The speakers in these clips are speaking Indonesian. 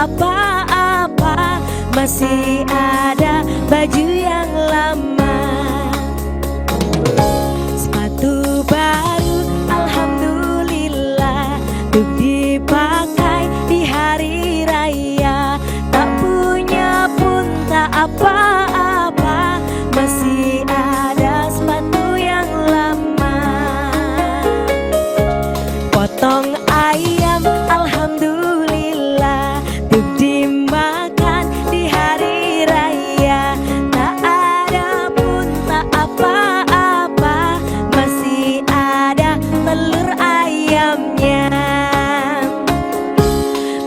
apa-apa, masih ada baju yang lama. Sepatu baru, alhamdulillah, untuk dipakai di hari raya. Tak punya pun tak apa-apa, masih ada sepatu yang lama. Potong ayam, alhamdulillah, untuk dimakan di hari raya. Tak ada pun tak apa-apa, masih ada telur ayamnya.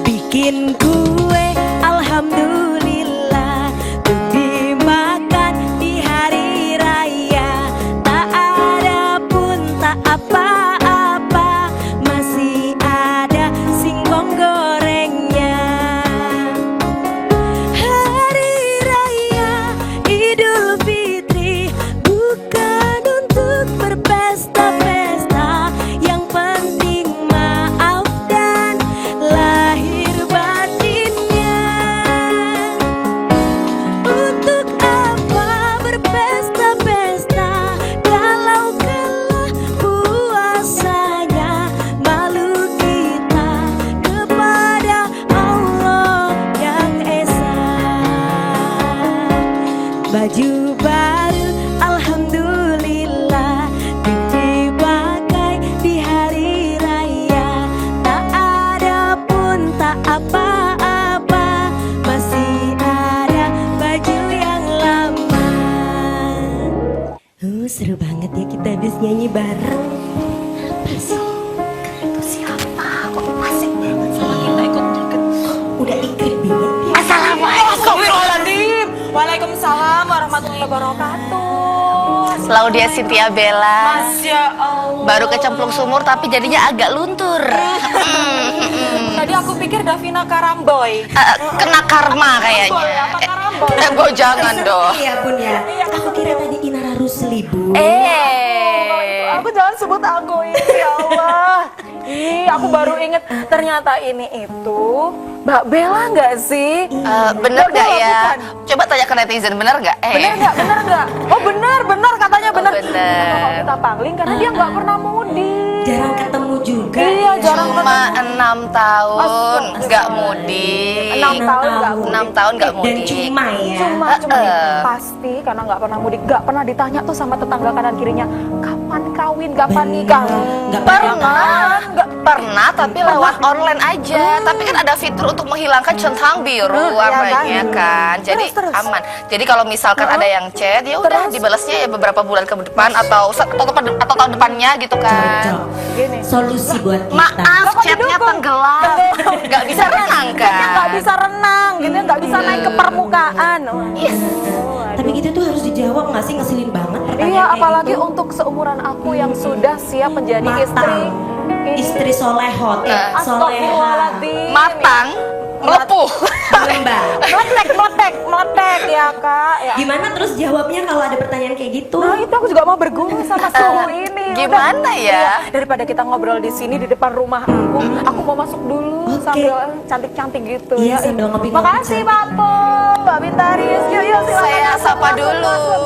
Bikin kue, alhamdulillah, untuk dimakan di hari raya. Tak ada pun tak apa-apa, masih ada singkong gorengnya. Hari raya Idul Fitri bukan untuk berpesta-pesta, yang penting maaf dan lahir batinnya. Untuk apa berpesta-pesta kalau kalah puasanya? Malu kita kepada Allah yang Esa. Baju baru, alhamdulillah, dipakai di hari raya. Tak ada pun tak apa-apa, masih ada baju yang lama. Seru banget ya kita habis nyanyi bareng. Apa sih? Itu siapa? Kok asik banget sama kita ikut-ikut. Udah ikut banget ya. Astagfirullahaladzim. Waalaikumsalam warahmatullahi wabarakatuh. Laudia Cynthia Bella. Masya Allah. Baru kecemplung sumur tapi jadinya agak luntur. Tadi aku pikir Davina Karamboy. Kena karma kayaknya. Apa Karamboy? Gue jangan dong. Iya Bun ya. Aku kira tadi Inara Rusli Bu. Aku jangan sebut aku ini, ya Allah. Ih, aku baru inget ternyata ini itu Mbak Bella nggak sih? Bener Mbak gak Bella, ya? bukan? Coba tanya ke netizen, bener gak? Bener nggak? Bener nggak? Oh bener katanya bener. bener. Kenapa kok kita pangling? Karena dia nggak pernah mudik. Jarang ketemu juga. Iya, jarang Cuma ketemu. 6 tahun nggak mudik. 6 tahun nggak mudik. 6 tahun nggak Dan mudik. cuma ya. Cuma pasti karena nggak pernah mudik, nggak pernah ditanya tuh sama tetangga kanan kirinya kapan kawin, kapan nikah. Nggak Nggak pernah, tapi lewat online aja. Tapi kan ada fitur untuk menghilangkan centang biru warnanya kan. Jadi Terus. aman. Jadi kalau misalkan ada yang chat, ya udah dibalasnya ya beberapa bulan ke depan atau tahun depannya gitu kan. Cocok. Gini. Solusi buat kita. Maaf, Kok chatnya didukung? tenggelam, nggak bisa renang Kayaknya nggak kan? bisa renang, gitu nggak bisa naik ke permukaan. Yes. Tapi gitu tuh harus dijawab nggak sih? Ngeselin banget pertanyaan Iya, kayak apalagi gitu. untuk seumuran aku yang sudah siap menjadi Matang. istri. Istri solehot ya, soleha. Astagfirullahaladzim. Matang, melepuh. Mbak. Meletek ya kak. Ya. Gimana terus jawabnya kalau ada pertanyaan kayak gitu? Nah itu aku juga mau berguru sama suhu ini. Gimana ya? Iya, daripada kita ngobrol di sini di depan rumah aku mau masuk dulu Oke. sambil cantik-cantik gitu. Iya, ya. sambil ngopi-ngopi Makasih cantik. Pak Po, Mbak Bintarius. Yuk silakan Saya masuk, sapa masuk, dulu. masuk.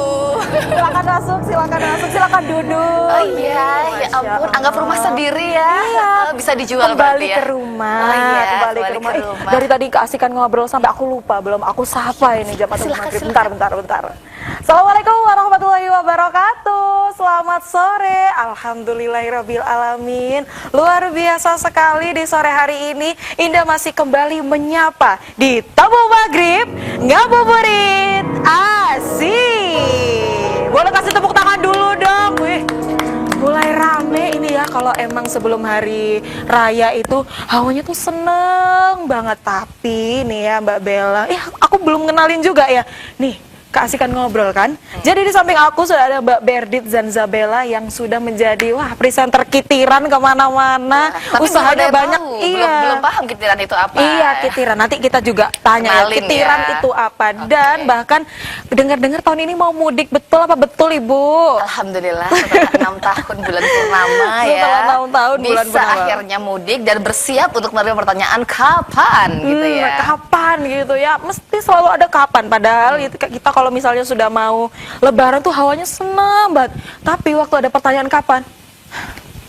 Silakan duduk. Oh iya, ya ampun, anggap rumah sendiri ya. Iya. Bisa dijual Kembali berarti ya. ke rumah. Oh iya, kembali ke rumah. Dari tadi keasikan ngobrol sampai aku lupa belum aku sapa ini jam atau maghrib. Bentar. Assalamualaikum warahmatullahi wabarakatuh. Selamat sore. Alhamdulillahirabbil alamin. Luar biasa sekali di sore hari ini Indah masih kembali menyapa di Tabu Maghrib Ngabuburit Asik. Boleh kasih tepuk tangan dulu dong. Wih. Mulai rame ini ya kalau emang sebelum hari raya itu hawanya tuh seneng banget. Tapi nih ya Mbak Bella, aku belum kenalin juga ya. Nih keasikan ngobrol kan. Jadi di samping aku sudah ada Mbak Berdit Zanzabella yang sudah menjadi presenter kitiran kemana-mana. Tapi Usahanya belum ada yang banyak. tahu, Iya. belum paham kitiran itu apa. Iya, kitiran. Nanti kita juga tanya ya, Kenalin kitiran ya. itu apa. Dan Oke. bahkan dengar-dengar tahun ini mau mudik, betul apa betul Ibu? Alhamdulillah setelah 6 tahun bulan purnama ya. Setelah 6 tahun bulan bisa purnama. akhirnya mudik dan bersiap untuk menerima pertanyaan kapan gitu ya. Kapan gitu ya? Mesti selalu ada kapan. Padahal itu kita kalau misalnya sudah mau Lebaran tuh hawanya senang banget. Tapi waktu ada pertanyaan kapan,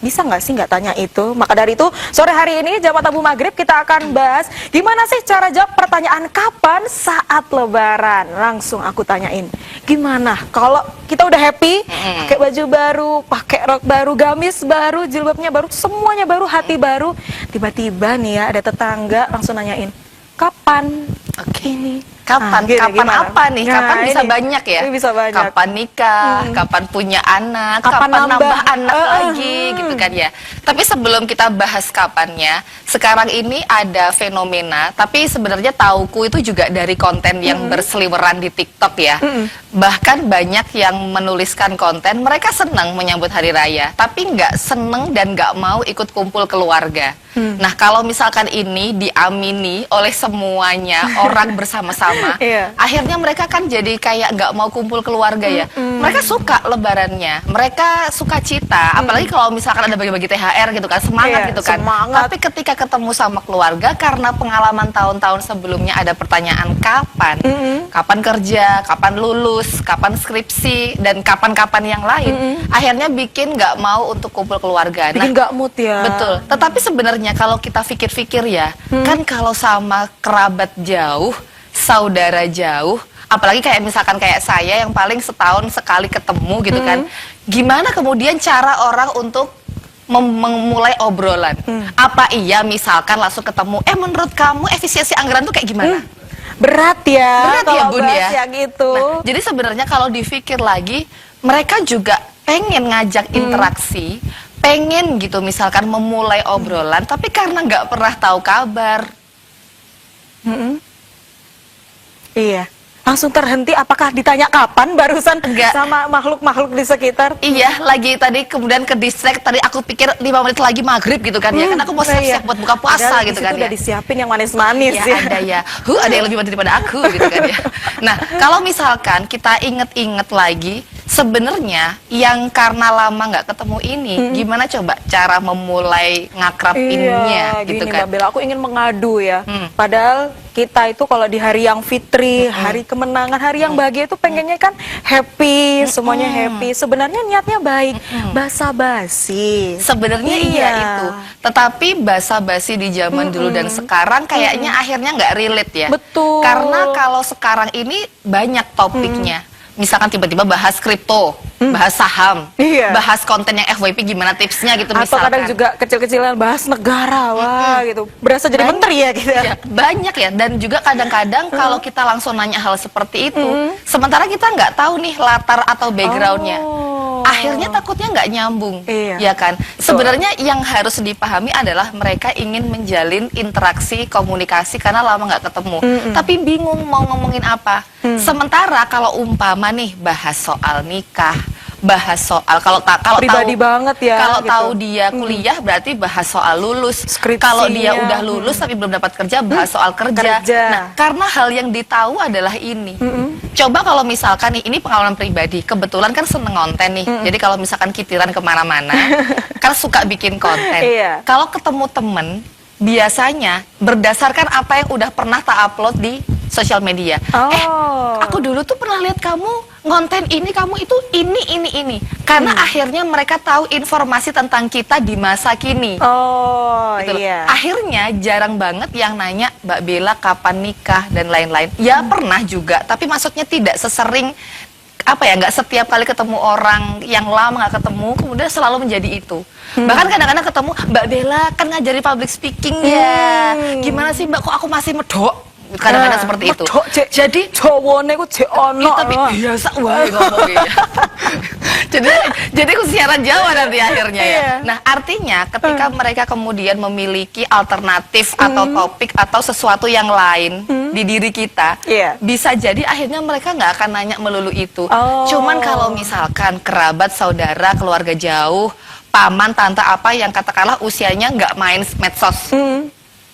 bisa nggak sih nggak tanya itu? Maka dari itu sore hari ini jam Tabu Maghrib kita akan bahas gimana sih cara jawab pertanyaan kapan saat Lebaran. Langsung aku tanyain, gimana kalau kita udah happy, pakai baju baru, pakai rok baru, gamis baru, jilbabnya baru, semuanya baru, hati baru. Tiba-tiba nih ya ada tetangga langsung nanyain, kapan? Ini. Kapan? Gini, Kapan gimana? apa nih? Kapan Nah, bisa ini. banyak ya? Ini bisa banyak. Kapan nikah? Kapan punya anak? Kapan Kapan nambah nambah? anak lagi? Gitu kan ya. Tapi sebelum kita bahas kapannya, sekarang ini ada fenomena. Tapi sebenarnya tauku itu juga dari konten yang berseliweran di TikTok ya. Bahkan banyak yang menuliskan konten, mereka senang menyambut hari raya, tapi nggak seneng dan nggak mau ikut kumpul keluarga. Nah, kalau misalkan ini diamini oleh semuanya orang bersama-sama, Iya. akhirnya mereka kan jadi kayak nggak mau kumpul keluarga ya. Mereka suka lebarannya, mereka suka cita, apalagi kalau misalkan ada bagi-bagi THR gitu kan, semangat Iya, gitu kan. semangat. Tapi ketika ketemu sama keluarga, karena pengalaman tahun-tahun sebelumnya ada pertanyaan kapan, kapan kerja, kapan lulus, kapan skripsi, dan kapan-kapan yang lain, akhirnya bikin nggak mau untuk kumpul keluarga. Bikin nggak mood ya. Betul. Tetapi sebenarnya kalau kita pikir-pikir ya, kan kalau sama kerabat jauh, saudara jauh, apalagi kayak misalkan kayak saya yang paling setahun sekali ketemu gitu kan, gimana kemudian cara orang untuk memulai obrolan? Apa iya misalkan langsung ketemu, menurut kamu efisiensi anggaran tuh kayak gimana? Berat ya. Berat ya, kalau Bun, bahas ya? yang itu. Nah, jadi sebenarnya kalau dipikir lagi, mereka juga pengen ngajak interaksi, pengen gitu misalkan memulai obrolan, tapi karena nggak pernah tahu kabar. Iya. Langsung terhenti, apakah ditanya kapan barusan Enggak. sama makhluk-makhluk di sekitar? Iya, lagi tadi kemudian ke distract, tadi aku pikir 5 menit lagi maghrib gitu kan ya, kan aku mau siap-siap buat buka puasa Padahal gitu di kan situ ya. udah disiapin yang manis-manis Ya ya. ada ya, ada yang lebih mati daripada aku gitu kan ya. Nah, kalau misalkan kita inget-inget lagi, sebenarnya yang karena lama nggak ketemu ini, gimana coba cara memulai ngakrapinnya Iya, gitu gini kan? Mbak Bella, aku ingin mengadu ya. Padahal kita itu kalau di hari yang fitri, hari kemenangan, hari yang bahagia itu pengennya kan happy, semuanya happy. Sebenarnya niatnya baik, basa-basi. Sebenarnya iya itu, tetapi basa-basi di zaman dulu dan sekarang kayaknya akhirnya nggak relate ya. Betul. Karena kalau sekarang ini banyak topiknya. Misalkan tiba-tiba bahas kripto, bahas saham, Iya. bahas konten yang FYP gimana tipsnya gitu Atau misalkan. kadang juga kecil-kecilan bahas negara, wah gitu. Berasa jadi menteri ya gitu. Ya, banyak ya, dan juga kadang-kadang kalau kita langsung nanya hal seperti itu, sementara kita nggak tahu nih latar atau backgroundnya, Oh. akhirnya takutnya nggak nyambung, Iya. ya kan? Sebenarnya yang harus dipahami adalah mereka ingin menjalin interaksi komunikasi karena lama nggak ketemu, tapi bingung mau ngomongin apa. Sementara kalau umpama nih bahas soal nikah, bahas soal kalau Pribadi tahu banget ya, kalau gitu. tahu dia kuliah berarti bahas soal lulus. Skripsinya. Kalau dia udah lulus tapi belum dapat kerja, bahas soal kerja. Kerja. Nah, karena hal yang ditahu adalah ini. Coba kalau misalkan nih, ini pengalaman pribadi, kebetulan kan seneng konten nih. Jadi kalau misalkan kitiran kemana-mana, kan suka bikin konten. Iya. Kalau ketemu temen, biasanya berdasarkan apa yang udah pernah tak upload di sosial media. Oh. Aku dulu tuh pernah lihat kamu ngonten ini, kamu itu ini. Karena akhirnya mereka tahu informasi tentang kita di masa kini. Oh, Gitu loh. iya. Akhirnya jarang banget yang nanya Mbak Bella kapan nikah dan lain-lain. Ya pernah juga, tapi maksudnya tidak sesering nggak setiap kali ketemu orang yang lama nggak ketemu kemudian selalu menjadi itu. Bahkan kadang-kadang ketemu Mbak Bella kan ngajari public speaking ya. Gimana sih Mbak, kok aku masih medok? Kadang-kadang seperti itu. Medok, Cek. Jadi Cowone ku cek ono. tapi biasa wae ngomongnya. jadi aku siaran Jawa nanti akhirnya ya. Iya. Nah, artinya ketika mereka kemudian memiliki alternatif atau topik atau sesuatu yang lain di diri kita, bisa jadi akhirnya mereka nggak akan nanya melulu itu. Cuman kalau misalkan kerabat, saudara, keluarga jauh, paman, tante apa yang katakanlah usianya nggak main medsos,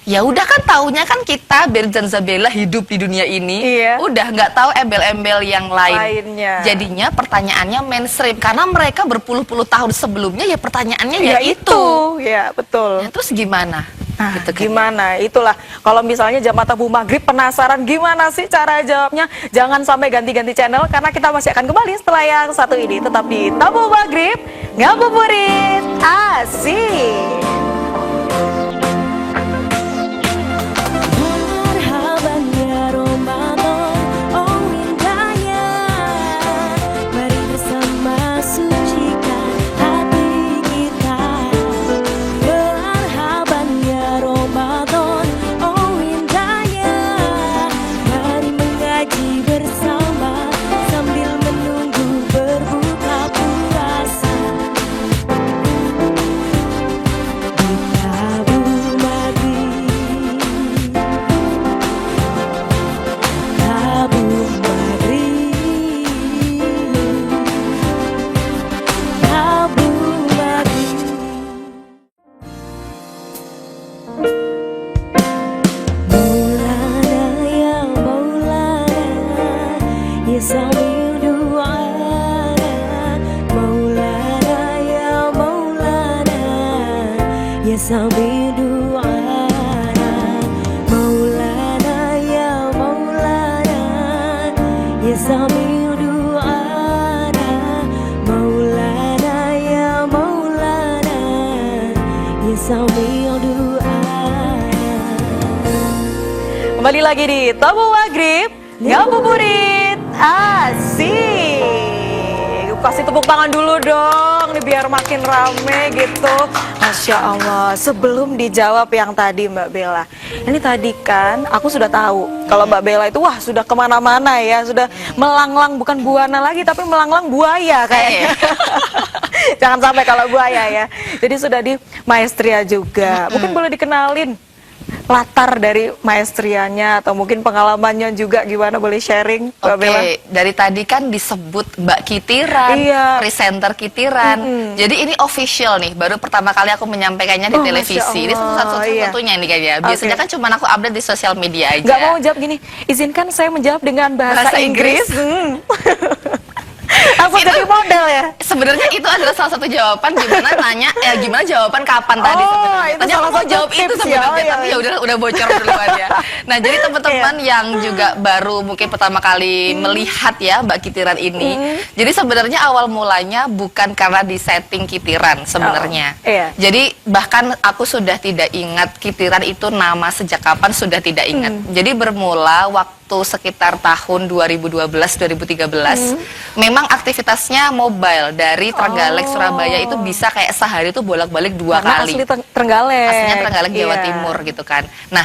ya udah kan taunya kan kita Berjan Zabela hidup di dunia ini, udah nggak tahu embel-embel yang lainnya. Jadinya pertanyaannya mainstream karena mereka berpuluh-puluh tahun sebelumnya ya pertanyaannya ya itu. Ya betul. Ya, terus gimana? Gitu kan. Gimana? Itulah kalau misalnya jamaah tabung maghrib penasaran gimana sih cara jawabnya, jangan sampai ganti-ganti channel karena kita masih akan kembali setelah yang satu ini. Tetap di tabung maghrib ngabuburit asik. Sambil doana Maulana ya Maulana ya sambil doana Maulana ya Maulana ya sambil doana. Kembali lagi di Tabung Maghrib ngabuburit asik. Kasih tepuk tangan dulu dong nih biar makin rame gitu. Masya Allah. Sebelum dijawab yang tadi Mbak Bella, ini tadi kan aku sudah tahu kalau Mbak Bella itu wah sudah kemana-mana ya, sudah melanglang bukan buana lagi tapi melanglang buaya kayaknya. Jangan sampai kalau buaya ya. Jadi sudah di Maestria juga. Mungkin boleh dikenalin latar dari maestrianya atau mungkin pengalamannya juga gimana, boleh sharing Mbak Bella? Dari tadi kan disebut Mbak Kitiran, presenter Kitiran. Jadi ini official nih, baru pertama kali aku menyampaikannya di televisi. Ini satu-satunya nih kayaknya. Biasanya kan cuma aku update di sosial media aja. Gak mau jawab gini, izinkan saya menjawab dengan bahasa Inggris. Aku jadi model ya. Sebenarnya itu adalah salah satu jawaban gimana nanya gimana jawaban kapan tadi sebenarnya. Tanya aku mau jawab itu sebenarnya tapi ya udah bocor duluan ya. Nah, jadi teman-teman yang juga baru mungkin pertama kali melihat ya Mbak Kitiran ini. Jadi sebenarnya awal mulanya bukan karena di setting Kitiran sebenarnya. Jadi bahkan aku sudah tidak ingat Kitiran itu nama sejak kapan, sudah tidak ingat. Jadi bermula waktu sekitar tahun 2012-2013 memang aktivitasnya mobile dari Trenggalek Surabaya itu bisa kayak sehari itu bolak-balik 2 kali. Asli Trenggalek. Aslinya Trenggalek Jawa Timur gitu kan. Nah,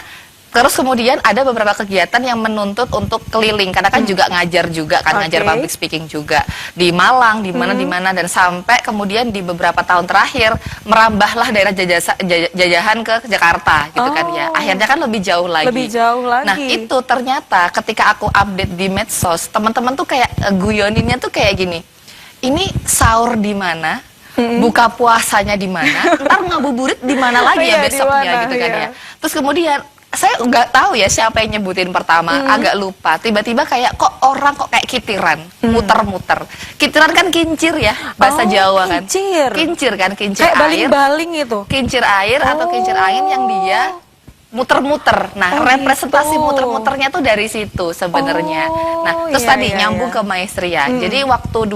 terus kemudian ada beberapa kegiatan yang menuntut untuk keliling karena kan juga ngajar juga kan, ngajar public speaking juga di Malang, di mana dan sampai kemudian di beberapa tahun terakhir merambahlah daerah jajahan ke Jakarta gitu kan ya. Akhirnya kan lebih jauh lagi. Nah, itu ternyata ketika aku update di medsos, teman-teman tuh kayak guyoninnya tuh kayak gini. Ini sahur di mana? Buka puasanya di mana? Ntar ngabuburit di mana lagi ya besoknya gitu kan ya. Terus kemudian saya nggak tahu ya siapa yang nyebutin pertama, agak lupa. Tiba-tiba kayak kok orang kok kayak kitiran, muter-muter. Kitiran kan kincir ya, bahasa Jawa kan. Kincir kan, kincir kayak air. baling-baling itu. Kincir air atau kincir angin yang dia muter-muter. Nah, representasi muter-muternya tuh dari situ sebenarnya. Nah, terus tadi nyambung ke Maestria. Jadi waktu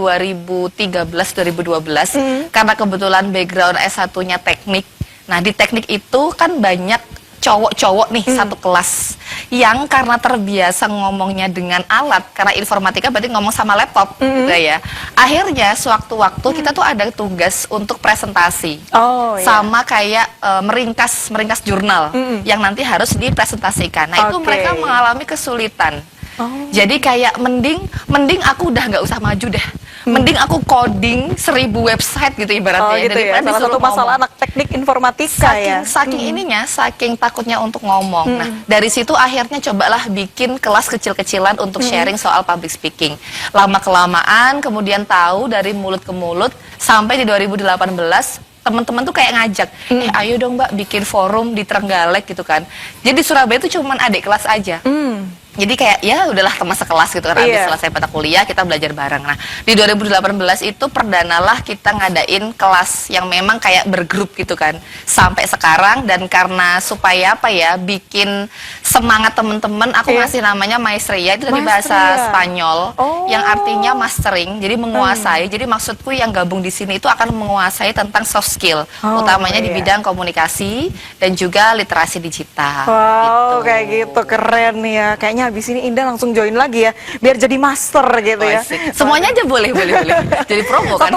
2013-2012 karena kebetulan background S1-nya teknik. Nah, di teknik itu kan banyak cowok-cowok nih satu kelas yang karena terbiasa ngomongnya dengan alat, karena informatika berarti ngomong sama laptop gitu ya. Akhirnya sewaktu-waktu kita tuh ada tugas untuk presentasi. Sama kayak meringkas jurnal yang nanti harus dipresentasikan. Nah, itu mereka mengalami kesulitan. Jadi kayak mending aku udah nggak usah maju deh. Mending aku coding 1000 website gitu ibaratnya. Oh gitu ya, salah satu masalah anak teknik informatika ya. Saking ininya, saking takutnya untuk ngomong. Nah, dari situ akhirnya cobalah bikin kelas kecil-kecilan untuk sharing soal public speaking. Lama-kelamaan kemudian tahu dari mulut ke mulut, sampai di 2018 teman-teman tuh kayak ngajak, ayo dong Mbak bikin forum di Trenggalek gitu kan. Jadi di Surabaya itu cuman adik kelas aja. Jadi kayak ya udahlah teman sekelas gitu kan, habis selesai mata kuliah kita belajar bareng. Nah di 2018 itu perdanalah kita ngadain kelas yang memang kayak bergrup gitu kan sampai sekarang. Dan karena supaya apa ya bikin semangat teman-teman, aku ngasih namanya Maestria, itu dari bahasa Spanyol yang artinya mastering, jadi menguasai. Jadi maksudku yang gabung di sini itu akan menguasai tentang soft skill, utamanya di bidang komunikasi dan juga literasi digital. Wow, kayak gitu keren ya. Kayaknya habis ini Indah langsung join lagi ya, biar jadi master gitu ya. Semuanya aja boleh. Jadi promo kan.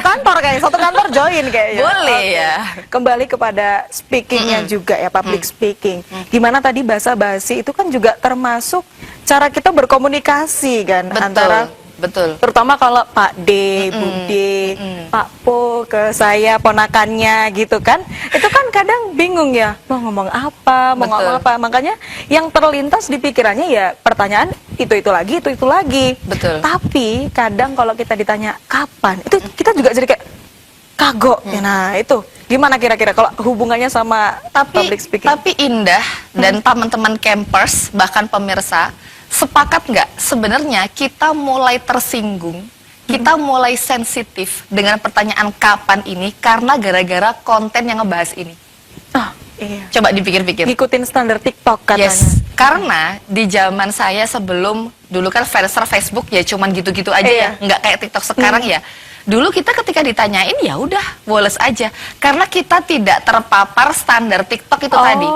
Satu kantor join kayaknya. Boleh ya. Kembali kepada speakingnya juga ya, public speaking. Gimana tadi basa-basi itu kan juga termasuk cara kita berkomunikasi kan antara. Betul. Terutama kalau Pak D, Bu D, Pak Po ke saya ponakannya gitu kan. Itu kan kadang bingung ya, mau ngomong apa, mau ngomong apa. Makanya yang terlintas di pikirannya ya pertanyaan itu lagi. Betul. Tapi kadang kalau kita ditanya kapan, itu kita juga jadi kayak kagok. Ya, nah itu gimana kira-kira kalau hubungannya sama public speaking? Tapi Indah dan teman-teman campers bahkan pemirsa sepakat nggak sebenarnya kita mulai tersinggung, kita mulai sensitif dengan pertanyaan kapan ini karena gara-gara konten yang ngebahas ini. Iya. Coba dipikir-pikir. Ngikutin standar TikTok katanya. Yes, karena di zaman saya sebelum dulu kan Facebook ya cuman gitu-gitu aja ya, nggak kayak TikTok sekarang ya. Dulu kita ketika ditanyain ya udah woles aja karena kita tidak terpapar standar TikTok itu tadi.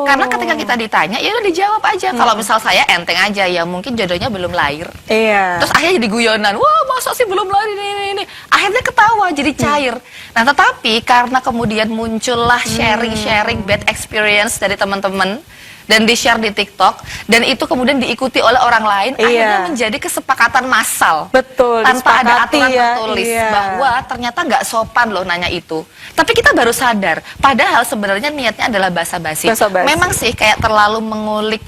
Karena ketika kita ditanya ya udah dijawab aja. Kalau misal saya enteng aja ya mungkin jodohnya belum lahir. Iya. Terus akhirnya jadi guyonan. Wah, masa sih belum lahir ini. Akhirnya ketawa jadi cair. Nah, tetapi karena kemudian muncullah sharing-sharing bad experience dari teman-teman dan di-share di TikTok dan itu kemudian diikuti oleh orang lain, akhirnya menjadi kesepakatan massal. Betul, tanpa ada aturan tertulis iya. bahwa ternyata nggak sopan loh nanya itu. Tapi kita baru sadar, padahal sebenarnya niatnya adalah basa-basi. Memang sih kayak terlalu mengulik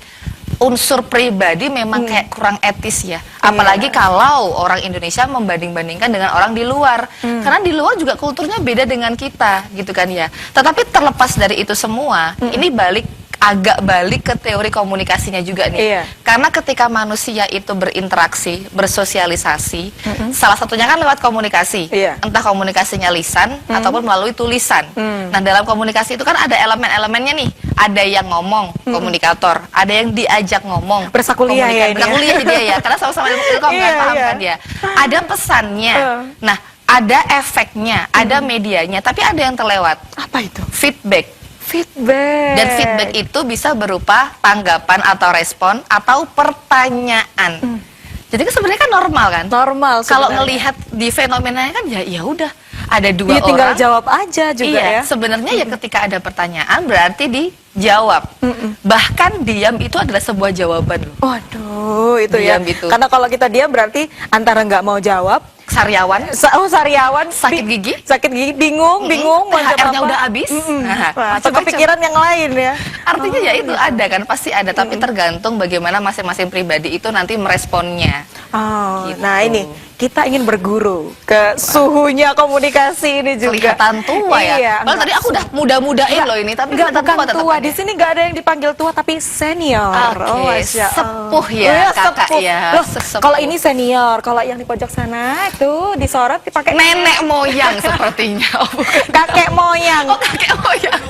unsur pribadi memang kayak kurang etis ya. Apalagi kalau orang Indonesia membanding-bandingkan dengan orang di luar. Karena di luar juga kulturnya beda dengan kita gitu kan ya. Tetapi terlepas dari itu semua, ini agak balik ke teori komunikasinya juga nih. Karena ketika manusia itu berinteraksi, bersosialisasi, salah satunya kan lewat komunikasi. Entah komunikasinya lisan ataupun melalui tulisan. Nah, dalam komunikasi itu kan ada elemen-elemennya nih. Ada yang ngomong, komunikator, ada yang diajak ngomong, bersakuliah ya ini. Bersakuliah dia ya, karena sama-sama ilkom paham kan dia. Ada pesannya. Nah, ada efeknya, ada medianya, tapi ada yang terlewat. Apa itu? Feedback. Dan feedback itu bisa berupa tanggapan atau respon atau pertanyaan. Jadi kan sebenarnya kan normal kan? Normal. Kalau ngelihat di fenomenanya kan ya udah ada dua orang. Tinggal jawab aja juga ya. Sebenarnya ya ketika ada pertanyaan berarti dijawab. Bahkan diam itu adalah sebuah jawaban loh. Waduh, itu diam ya. Itu. Karena kalau kita diam berarti antara nggak mau jawab, sariawan, sakit gigi, bingung, mau THR-nya udah habis, atau kepikiran yang lain ya. Artinya ya itu ada kan, pasti ada, tapi tergantung bagaimana masing-masing pribadi itu nanti meresponnya. Gitu. Nah ini kita ingin berguru ke suhunya komunikasi ini juga. Kelihatan tua ya. Iya, tadi aku udah muda-mudain loh ini, tapi nggak bukan tua. Di sini nggak ada yang dipanggil tua, tapi senior. Sepuh ya, kakak sepuh. ya. Kalau ini senior, kalau yang di pojok sana itu disorot dipakai nenek moyang sepertinya. Kakek moyang. Oh, kakek moyang.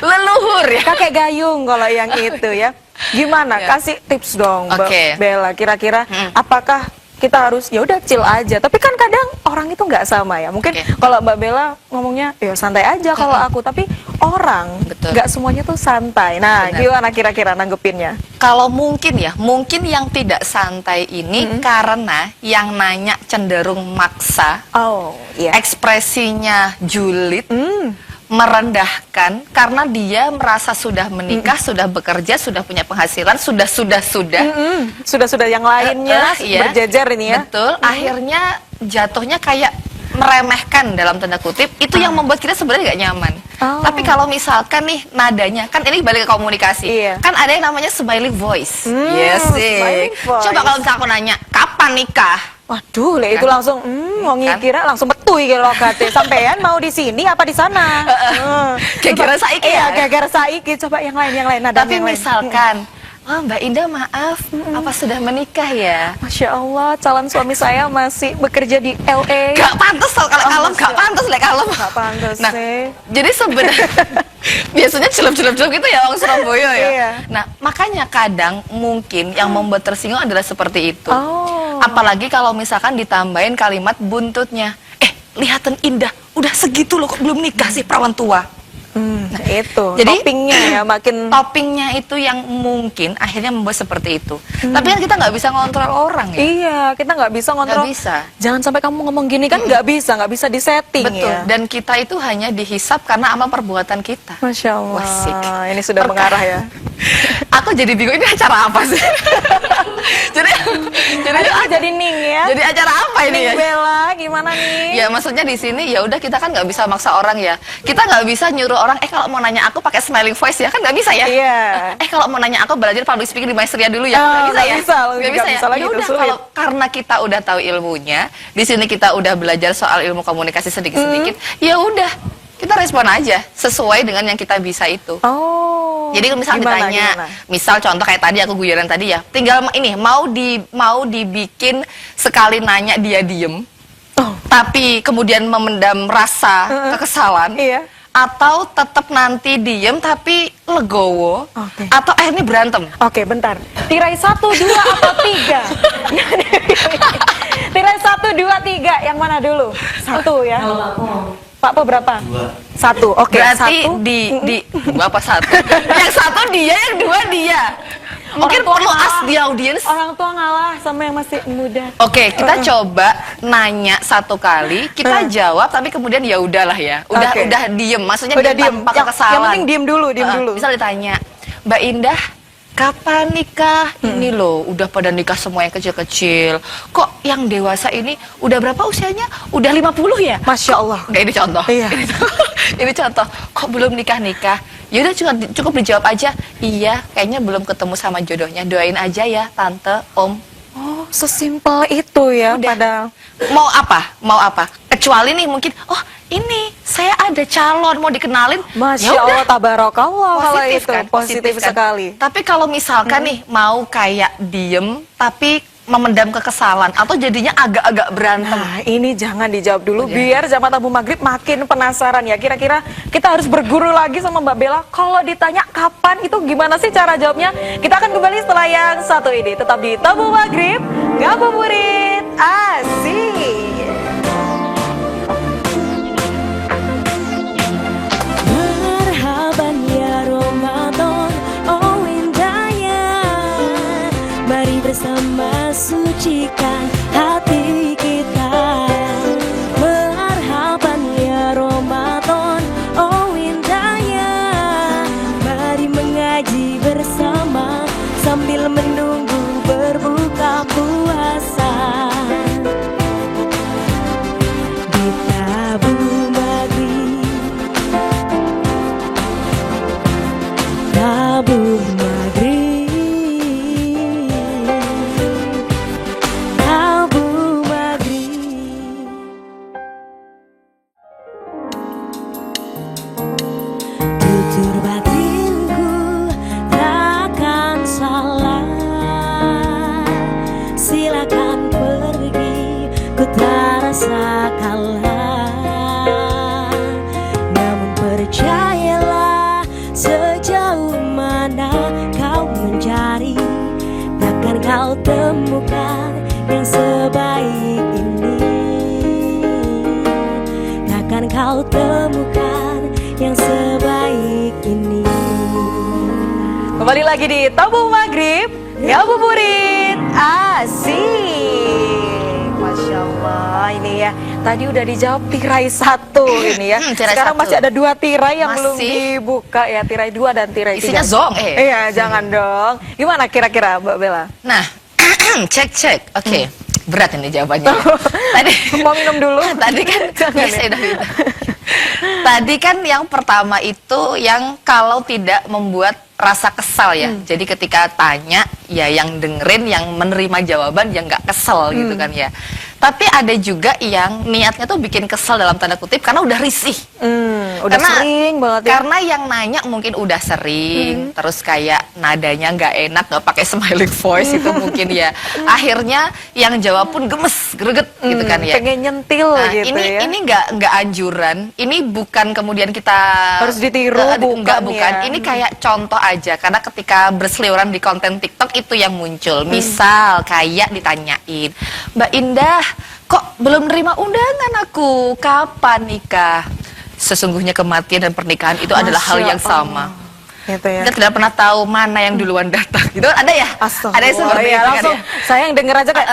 Leluhur ya. Kakek gayung kalau yang itu ya. Gimana? Kasih tips dong, Bella. Kira-kira apakah kita harus ya udah chill aja? Tapi kan kadang orang itu nggak sama ya. Mungkin kalau Mbak Bella ngomongnya ya santai aja kalau aku, tapi orang nggak semuanya tuh santai. Nah, gimana kira-kira nanggepinnya? Kalau mungkin yang tidak santai ini karena yang nanya cenderung maksa, ekspresinya julid, merendahkan karena dia merasa sudah menikah, sudah bekerja, sudah punya penghasilan, sudah. Sudah yang lainnya Iya. berjejer ini ya. Betul. Akhirnya jatuhnya kayak meremehkan dalam tanda kutip. Itu yang membuat kita sebenarnya nggak nyaman. Oh. Tapi kalau misalkan nih nadanya, kan ini balik ke komunikasi. Iya. Kan ada yang namanya smiling voice. Yes smiling voice. Coba kalau misalkan aku nanya, kapan nikah? Waduh, le itu langsung wong Kan? kira langsung betui ke lokate. Sampean mau di sini apa di sana? Gara-gara saiki ya? Iya, gara-gara saiki. Coba yang lain nada Tapi yang lain. misalkan, oh, Mbak Indah maaf, apa sudah menikah ya? Masya Allah, calon suami saya masih bekerja di LA. Gak pantas kalau kalem, gak pantas lah kalem. Gak pantas Nah, sih. jadi sebenarnya biasanya celup-celup gitu ya orang Surabaya ya. Iya. Nah, makanya kadang mungkin yang membuat tersinggung adalah seperti itu. Oh. Apalagi kalau misalkan ditambahin kalimat buntutnya. Lihatan indah, udah segitu loh kok belum nikah sih perawan tua. Nah, itu. Jadi Toppingnya ya makin toppingnya itu yang mungkin akhirnya membuat seperti itu. Tapi kan kita nggak bisa ngontrol orang ya. Iya, kita nggak bisa ngontrol. Nggak bisa. Jangan sampai kamu ngomong gini kan nggak bisa disetting Betul. ya. Dan kita itu hanya dihisap karena amal perbuatan kita. Masya Allah. Wah, sik. Ini sudah mengarah ya. Aku jadi bingung ini acara apa sih? Jadi Ning ya. Jadi acara apa ini Ning ya? Bella, gimana nih? Ya maksudnya di sini ya udah kita kan nggak bisa maksa orang ya. Kita nggak bisa nyuruh orang kalau mau nanya aku pakai smiling voice ya kan nggak bisa ya. Iya. Kalau mau nanya aku belajar public speaking di Maestria dulu ya Oh, nggak bisa nggak ya. bisa, Nggak bisa ya. lagi Ya itu udah sulit. kalau karena kita udah tahu ilmunya, di sini kita udah belajar soal ilmu komunikasi sedikit-sedikit. Ya udah kita respon aja sesuai dengan yang kita bisa itu. Oh. Jadi kalau misal ditanya, misal contoh kayak tadi aku guyonan tadi ya, tinggal ini mau dibikin sekali nanya dia diem, tapi kemudian memendam rasa kekesalan, Iya. atau tetap nanti diem tapi legowo, Oke. atau akhirnya berantem. Oke, bentar. Tirai 1, 2 atau 3? Tirai 1, 2, 3. Yang mana dulu? 1 ya. Kalau Pak Po berapa? 1. Oke, Berarti 1. di dua apa satu? Yang satu dia, yang dua dia. Mungkin Orang tua perlu ngalah. ask di audience. Orang tua ngalah sama yang masih muda. Oke, kita coba nanya satu kali, kita jawab, tapi kemudian ya udahlah ya, udah Oke. diem, maksudnya Udah diem diem. tanpa Yang kekesalan. penting diem dulu, diem dulu. Misal ditanya, Mbak Indah, kapan nikah? Ini loh, udah pada nikah semua yang kecil-kecil. Kok yang dewasa ini udah berapa usianya? Udah 50 ya? Masya Allah. Nggak, ini contoh. Iya. Ini contoh. Kok belum nikah-nikah? Ya udah cukup dijawab aja. Iya, kayaknya belum ketemu sama jodohnya. Doain aja ya, tante, om. Oh, sesimpel itu ya. Udah. Padahal. Mau apa? Mau apa? Kecuali nih mungkin, oh ini saya ada calon mau dikenalin. Masya Ya udah. Allah, tabarakallah kalau Positif itu. kan? Positif kan? sekali. Tapi kalau misalkan nih mau kayak diem tapi memendam kekesalan atau jadinya agak-agak berantem. Nah, ini jangan dijawab dulu biar jamaah tabung maghrib makin penasaran ya. Kira-kira kita harus berguru lagi sama Mbak Bella. Kalau ditanya kapan itu gimana sih cara jawabnya? Kita akan kembali setelah yang satu ini. Tetap di tabung maghrib, ngabuburit, asik. Marhaban ya Ramadan, oh indahnya. Mari bersama sucikan hati kita. Marhaban ya Ramadan, oh indahnya. Mari mengaji bersama sambil menunggu berbuka puasa. Di tabung maghrib, tabung maghrib, tabung maghrib. Tutur batinku takkan salah. Silakan pergi, ku tak rasa kalah. Namun percayalah, sejauh mana kau mencari, takkan kau temukan yang sebaik ini. Takkan kau temukan yang sebaik ini. Kembali lagi di tabung maghrib, ngabuburit, asik. Masya Allah, ini ya Tadi udah dijawab tirai 1 ini ya. Tirai Sekarang 1. masih ada 2 tirai yang belum Masih. dibuka ya, tirai 2 dan tirai 3. Isinya zong, Iya, jangan dong. Gimana kira-kira Mbak Bella? Nah, cek. Oke. Berat ini jawabannya. Tadi Mau minum dulu? Tadi kan Jangan Yes, ya. udah minum. Tadi kan yang pertama itu yang kalau tidak membuat rasa kesal ya. Jadi ketika tanya ya yang dengerin, yang menerima jawaban yang nggak kesel gitu kan ya. Tapi ada juga yang niatnya tuh bikin kesel dalam tanda kutip karena udah risih. Udah sering banget ya. Karena yang nanya mungkin udah sering, terus kayak nadanya nggak enak, nggak pakai smiling voice itu mungkin ya. Akhirnya yang jawab pun gemes, greget gitu kan ya. Pengen nyentil Nah, gitu ya. ini nggak anjuran, ini bukan kemudian kita Harus ditiru, bukan bukan. ya. Ini kayak contoh aja, karena ketika berseliweran di konten TikTok itu yang muncul. Misal kayak ditanyain, Mbak Indah, kok belum nerima undangan aku? Kapan nikah? Sesungguhnya kematian dan pernikahan itu adalah hal Masya yang sama. Gitu ya. Kita tidak pernah tahu mana yang duluan datang. Gitu ada ya? Ada yang seperti ya, itu kan langsung ya? saya yang denger aja kayak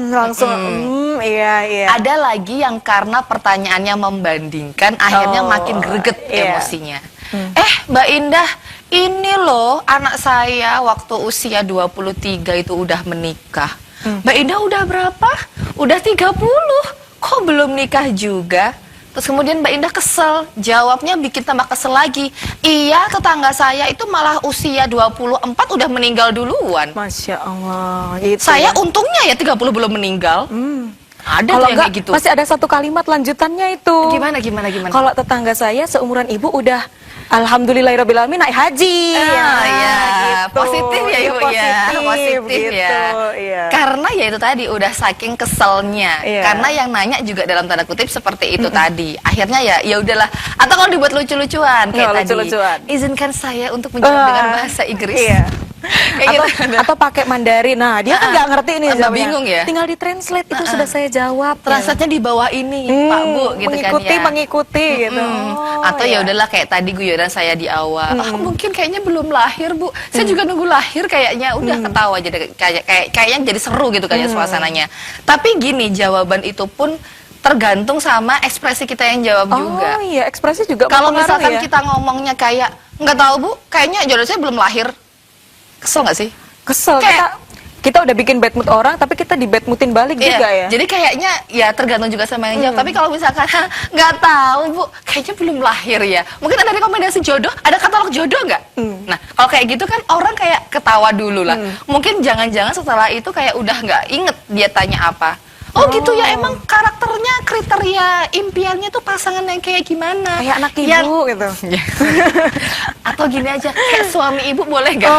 langsung iya. Ada lagi yang karena pertanyaannya membandingkan, akhirnya Oh, makin greget iya. emosinya. Mbak Indah, ini loh anak saya waktu usia 23 itu udah menikah. Mbak Indah udah berapa? Udah 30. Kok belum nikah juga? Terus kemudian Mbak Indah kesel, jawabnya bikin tambah kesel lagi. Iya, tetangga saya itu malah usia 24 udah meninggal duluan. Masya Allah. Gitu Saya ya. untungnya ya 30 belum meninggal. Ada Kalau tuh yang enggak, kayak gitu. masih ada satu kalimat lanjutannya itu. Gimana? Kalau tetangga saya seumuran ibu udah alhamdulillahirobbilalamin naik haji. Iya, gitu. positif ya Ibu ya, positif gitu, ya. Iya. Karena ya itu tadi udah saking keselnya. Iya. Karena yang nanya juga dalam tanda kutip seperti itu tadi. Akhirnya ya udahlah. Atau kalau dibuat lucu-lucuan kayak Nggak, tadi. lucu-lucuan. Izinkan saya untuk menjawab dengan bahasa Inggris. Iya. Kayak gitu. Atau pakai Mandarin. Nah, dia kan nggak ngerti ini Agak jawabnya. bingung ya. Tinggal di translate itu sudah saya jawab. Translate-nya di bawah ini, Pak Bu, gitu mengikuti, kan ya. mengikuti gitu. Atau ya iya. udahlah kayak tadi guyonan saya di awal. Mungkin kayaknya belum lahir, Bu. Saya juga nunggu lahir kayaknya. Udah ketawa jadi kayaknya jadi seru gitu kayak suasananya. Tapi gini, jawaban itu pun tergantung sama ekspresi kita yang jawab juga. Oh iya, ekspresi juga Kalau mempengaruhi misalkan ya. kita ngomongnya kayak nggak tahu Bu, kayaknya jodoh saya belum lahir. Kesel nggak sih? Kesel, Kayak- kita udah bikin bad mood orang, tapi kita di bad moodin balik Iya, juga ya. jadi kayaknya ya tergantung juga sama yang jawab. Tapi kalau misalkan nggak tahu Bu, kayaknya belum lahir ya. Mungkin ada rekomendasi jodoh, ada katalog jodoh nggak? Nah, kalau kayak gitu kan orang kayak ketawa dulu lah. Mungkin jangan-jangan setelah itu kayak udah nggak inget dia tanya apa. Oh gitu ya, emang karakternya, kriteria impiannya tuh pasangan yang kayak gimana? Kayak anak ibu Yang- gitu. Atau gini aja, kayak suami ibu boleh nggak?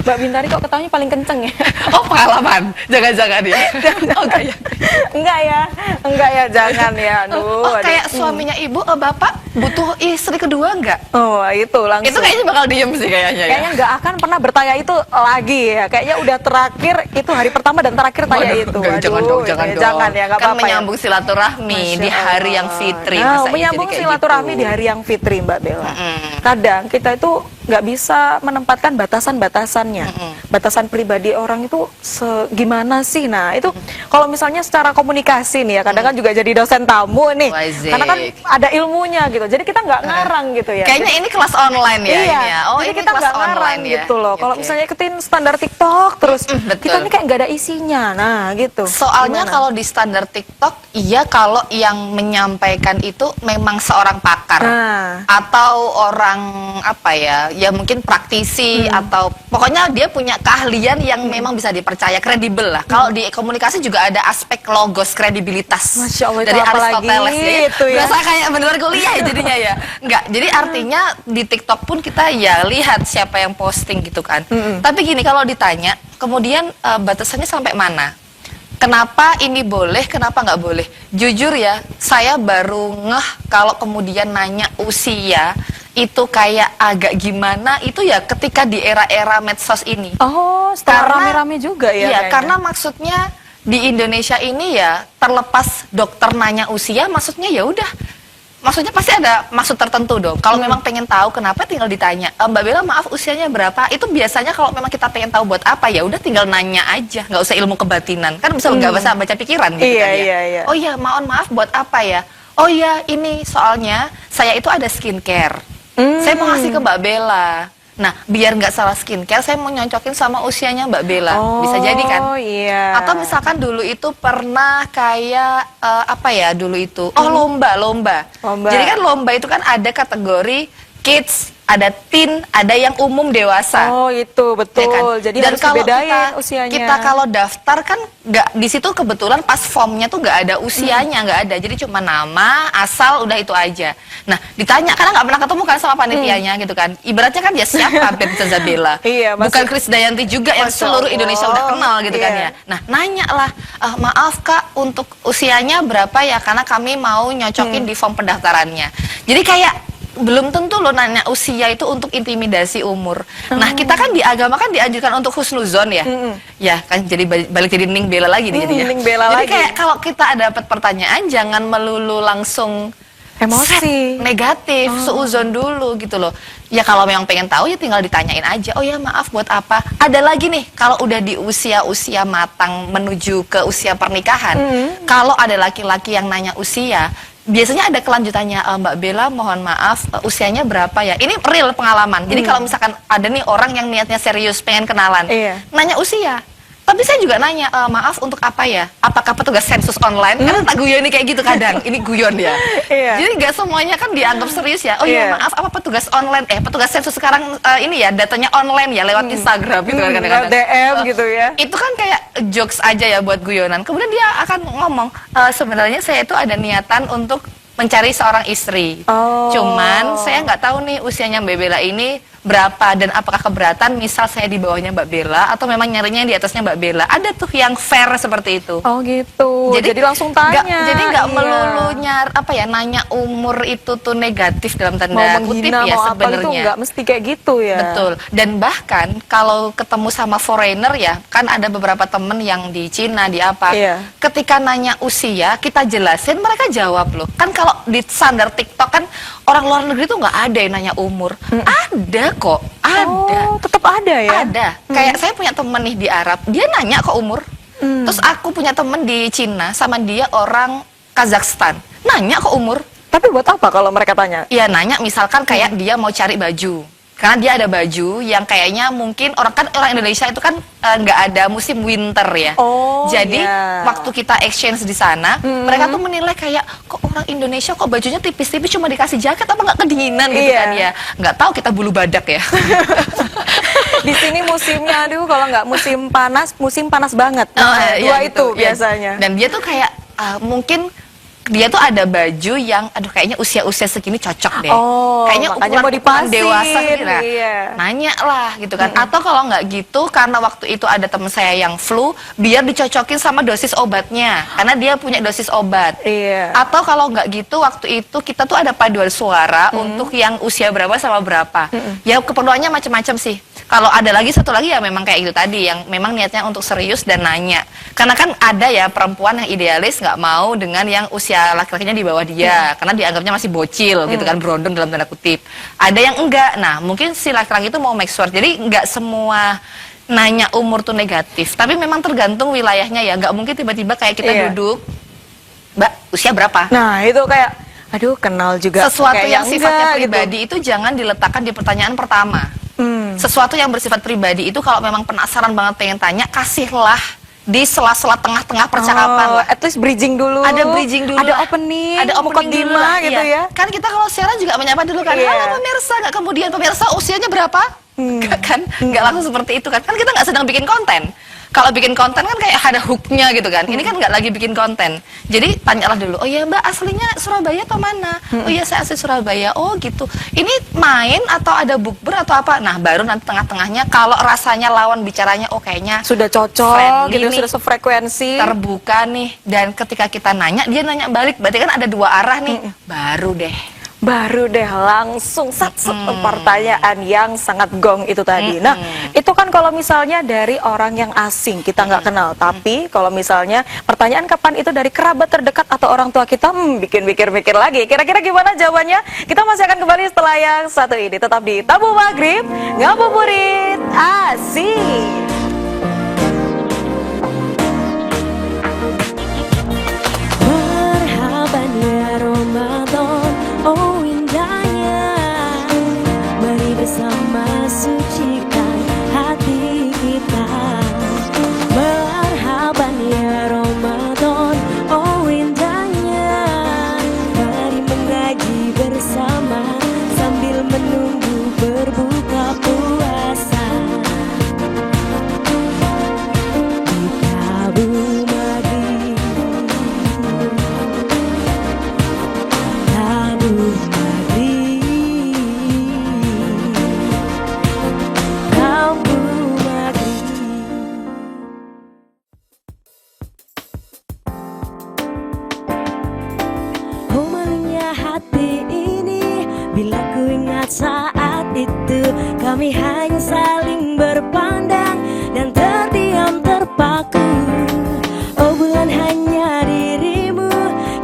Mbak Bintari kok ketawanya paling kenceng ya? Oh pengalaman, jangan-jangan ya. Oh enggak ya. Enggak ya, jangan ya. Aduh, Oh aduh. kayak suaminya ibu, bapak butuh istri kedua nggak? Oh, itu langsung. Itu kayaknya bakal diem sih kayaknya ya. Kayaknya nggak akan pernah bertanya itu lagi ya. Kayaknya udah terakhir itu hari pertama dan terakhir tanya Waduh, itu. enggak, jangan dong, jangan ya, dong. Jangan ya, nggak Kan apa-apa. menyambung silaturahmi Masya di hari yang Allah. fitri. Nah, masa iya menyambung jadi kayak silaturahmi gitu? di hari yang fitri, Mbak Bella. Kadang kita itu nggak bisa menempatkan batasan-batasannya. Batasan pribadi orang itu gimana sih? Nah, itu kalau misalnya secara komunikasi nih ya, kadang kan juga jadi dosen tamu nih. Wazik. Karena kan ada ilmunya gitu. Jadi kita nggak ngarang gitu ya. Kayaknya ini kelas online ya. Iya, Ini ya. Oh jadi ini kita kelas nggak ngarang online ya. gitu loh. Kalau Oke. misalnya ikutin standar TikTok terus, betul. kita nih kayak nggak ada isinya. Nah, gitu. Soalnya Gimana? kalau di standar TikTok, iya kalau yang menyampaikan itu memang seorang pakar. Nah. Atau orang apa ya mungkin praktisi atau pokoknya dia punya keahlian yang memang bisa dipercaya, kredibel lah. Kalau di komunikasi juga ada aspek logos, kredibilitas. Masya Allah, itu dari apa Aristoteles lagi ya. itu ya? Berasa kayak beneran kuliah ya jadinya ya. Enggak, jadi artinya di TikTok pun kita ya lihat siapa yang posting gitu kan. Tapi gini, kalau ditanya kemudian batasannya sampai mana? Kenapa ini boleh, kenapa nggak boleh? Jujur ya, saya baru ngeh kalau kemudian nanya usia itu kayak agak gimana, itu ya ketika di era-era medsos ini. Oh, setelah rame-rame juga ya. Iya, kayaknya. karena maksudnya di Indonesia ini ya terlepas dokter nanya usia, maksudnya ya udah maksudnya pasti ada maksud tertentu dong. Kalau memang pengen tahu kenapa tinggal ditanya, Mbak Bella maaf usianya berapa? Itu biasanya kalau memang kita pengen tahu buat apa ya udah tinggal nanya aja, nggak usah ilmu kebatinan. Kan bisa nggak bisa baca pikiran gitu Iya, kan ya. iya. Oh iya, mohon maaf buat apa ya? Oh iya, ini soalnya saya itu ada skincare. Saya mau ngasih ke Mbak Bella. Nah, biar nggak salah skincare, saya mau nyocokin sama usianya Mbak Bella. Bisa jadi kan? Oh iya. Atau misalkan dulu itu pernah kayak apa ya dulu itu? Oh lomba. Lomba. Jadi kan lomba itu kan ada kategori kids, ada teen, ada yang umum dewasa. Oh itu betul. Ya kan? Jadi Dan harus kalau dibedain usianya. kita kalau daftar kan nggak di situ kebetulan pas formnya tuh nggak ada usianya, nggak ada. Jadi cuma nama, asal, udah itu aja. Nah ditanya karena nggak pernah ketemu kan sama panitianya gitu kan. Ibaratnya kan ya siapa Bella Bella. Iya, Bukan Krisdayanti juga yang Masya seluruh Allah. Indonesia udah kenal gitu kan Iya. ya. Nah nanya lah, maaf Kak untuk usianya berapa ya karena kami mau nyocokin di form pendaftarannya. Jadi kayak belum tentu lo nanya usia itu untuk intimidasi umur. Nah kita kan di agama kan dianjurkan untuk husnuzon ya. Ya kan jadi balik jadi Ning Bella lagi nih jadinya. Ning Bella Jadi lagi. kayak kalau kita dapat pertanyaan jangan melulu langsung Emosi. set negatif, seuzon dulu gitu loh. Ya kalau memang pengen tahu ya tinggal ditanyain aja. Oh ya maaf buat apa? Ada lagi nih kalau udah di usia-usia matang menuju ke usia pernikahan. Kalau ada laki-laki yang nanya usia, biasanya ada kelanjutannya, Mbak Bella mohon maaf usianya berapa ya? Ini real pengalaman. Jadi kalau misalkan ada nih orang yang niatnya serius pengen kenalan, Iya. nanya usia. Tapi saya juga nanya, maaf untuk apa ya? Apakah petugas sensus online? Karena tak guyon ini kayak gitu kadang. Ini guyon ya. Iya. Jadi nggak semuanya kan dianggap serius ya. Oh Iya. iya maaf apa petugas online? Petugas sensus sekarang ini ya datanya online ya lewat Instagram gitu kan kadang-kadang. DM gitu ya. Itu kan kayak jokes aja ya buat guyonan. Kemudian dia akan ngomong, sebenarnya saya itu ada niatan untuk mencari seorang istri. Oh. Cuman saya nggak tahu nih usianya Mbak Bella ini berapa dan apakah keberatan misal saya di bawahnya Mbak Bella atau memang nyarinya di atasnya Mbak Bella. Ada tuh yang fair seperti itu. Oh gitu. Jadi langsung tanya. Jadi nggak Iya. melulu nanya umur itu tuh negatif dalam mau tanda kutip menghina ya mau apa itu sebenarnya. nggak mesti kayak gitu ya. Betul. Dan bahkan kalau ketemu sama foreigner ya, kan ada beberapa temen yang di Cina, di apa. Iya. Ketika nanya usia, kita jelasin, mereka jawab loh. Kan kalau di standar TikTok kan orang luar negeri tuh nggak ada yang nanya umur. Ada kok, ada. Oh, tetap ada ya. Ada. Kayak saya punya temen nih di Arab, dia nanya kok umur. Terus aku punya temen di Cina sama dia orang Kazakhstan, nanya kok umur. Tapi buat apa kalau mereka tanya? Ya nanya misalkan kayak dia mau cari baju. Karena dia ada baju yang kayaknya mungkin orang Indonesia itu kan nggak ada musim winter ya. Oh, jadi iya. waktu kita exchange di sana, mereka tuh menilai kayak kok orang Indonesia kok bajunya tipis-tipis cuma dikasih jaket apa nggak kedinginan gitu Iya. kan ya. Nggak tahu kita bulu badak ya. Di sini musimnya, aduh kalau nggak musim panas banget. Nah, dua ya itu gitu. Ya. biasanya. Dan dia tuh kayak mungkin dia tuh ada baju yang aduh kayaknya usia-usia segini cocok deh. Oh, Kayaknya makanya ukuran mau dipasin, dewasa gitu nah. iya. Nanya lah gitu kan. Atau kalau nggak gitu karena waktu itu ada teman saya yang flu, biar dicocokin sama dosis obatnya. Karena dia punya dosis obat. Iya. Atau kalau nggak gitu waktu itu kita tuh ada paduan suara untuk yang usia berapa sama berapa. Ya keperluannya macam-macam sih. Kalau ada lagi satu lagi ya memang kayak itu tadi yang memang niatnya untuk serius dan nanya. Karena kan ada ya perempuan yang idealis nggak mau dengan yang usia laki-lakinya di bawah dia karena dianggapnya masih bocil gitu kan, berondong dalam tanda kutip. Ada yang enggak. Nah, mungkin si laki-laki itu mau make sure. Jadi nggak semua nanya umur tuh negatif, tapi memang tergantung wilayahnya ya. Nggak mungkin tiba-tiba kayak kita Iya. duduk, Mbak, usia berapa? Nah, itu kayak aduh kenal juga. Sesuatu Kayak yang sifatnya enggak, pribadi itu jangan diletakkan di pertanyaan pertama. Sesuatu yang bersifat pribadi itu kalau memang penasaran banget pengen tanya, kasihlah di sela-sela tengah-tengah percakapan Oh, lah. at least bridging dulu. Ada bridging dulu, Ada lah. opening. Ada opening dulu mukadimah lah, gitu iya. ya. Kan kita kalau siaran juga menyapa dulu kan, Iya. halo pemirsa, nggak kemudian pemirsa usianya berapa? Nggak kan, nggak langsung seperti itu kan. Kan kita nggak sedang bikin konten. Kalau bikin konten kan kayak ada hooknya gitu kan. Ini kan nggak lagi bikin konten. Jadi tanyalah dulu, oh ya Mbak aslinya Surabaya atau mana? Oh iya saya asli Surabaya. Oh gitu. Ini main atau ada bukber atau apa? Nah baru nanti tengah-tengahnya kalau rasanya lawan bicaranya, oh kayaknya Sudah cocok friendly gitu, nih, sudah sefrekuensi. terbuka nih. Dan ketika kita nanya, dia nanya balik. Berarti kan ada dua arah nih. Baru deh. Baru deh langsung pertanyaan yang sangat gong itu tadi. Nah, itu kan kalau misalnya dari orang yang asing kita nggak kenal, tapi kalau misalnya pertanyaan kapan itu dari kerabat terdekat atau orang tua kita, bikin mikir-mikir lagi. Kira-kira gimana jawabannya? Kita masih akan kembali setelah yang satu ini. Tetap di Tabu Maghrib, ngabuburit asik. Marhaban ya Ramadan, oh indahnya. Mari bersama sucikan hati kita. Marhaban ya Ramadan, oh indahnya. Mari mengaji bersama sambil menunggu berbuka puasa. Di Tabu Maghrib, Tabu Maghrib, Tabu Maghrib. Oh malingnya hati ini bila ku ingat saat itu kami hanya saling berpandang dan terdiam terpaku. Oh bulan hanya dirimu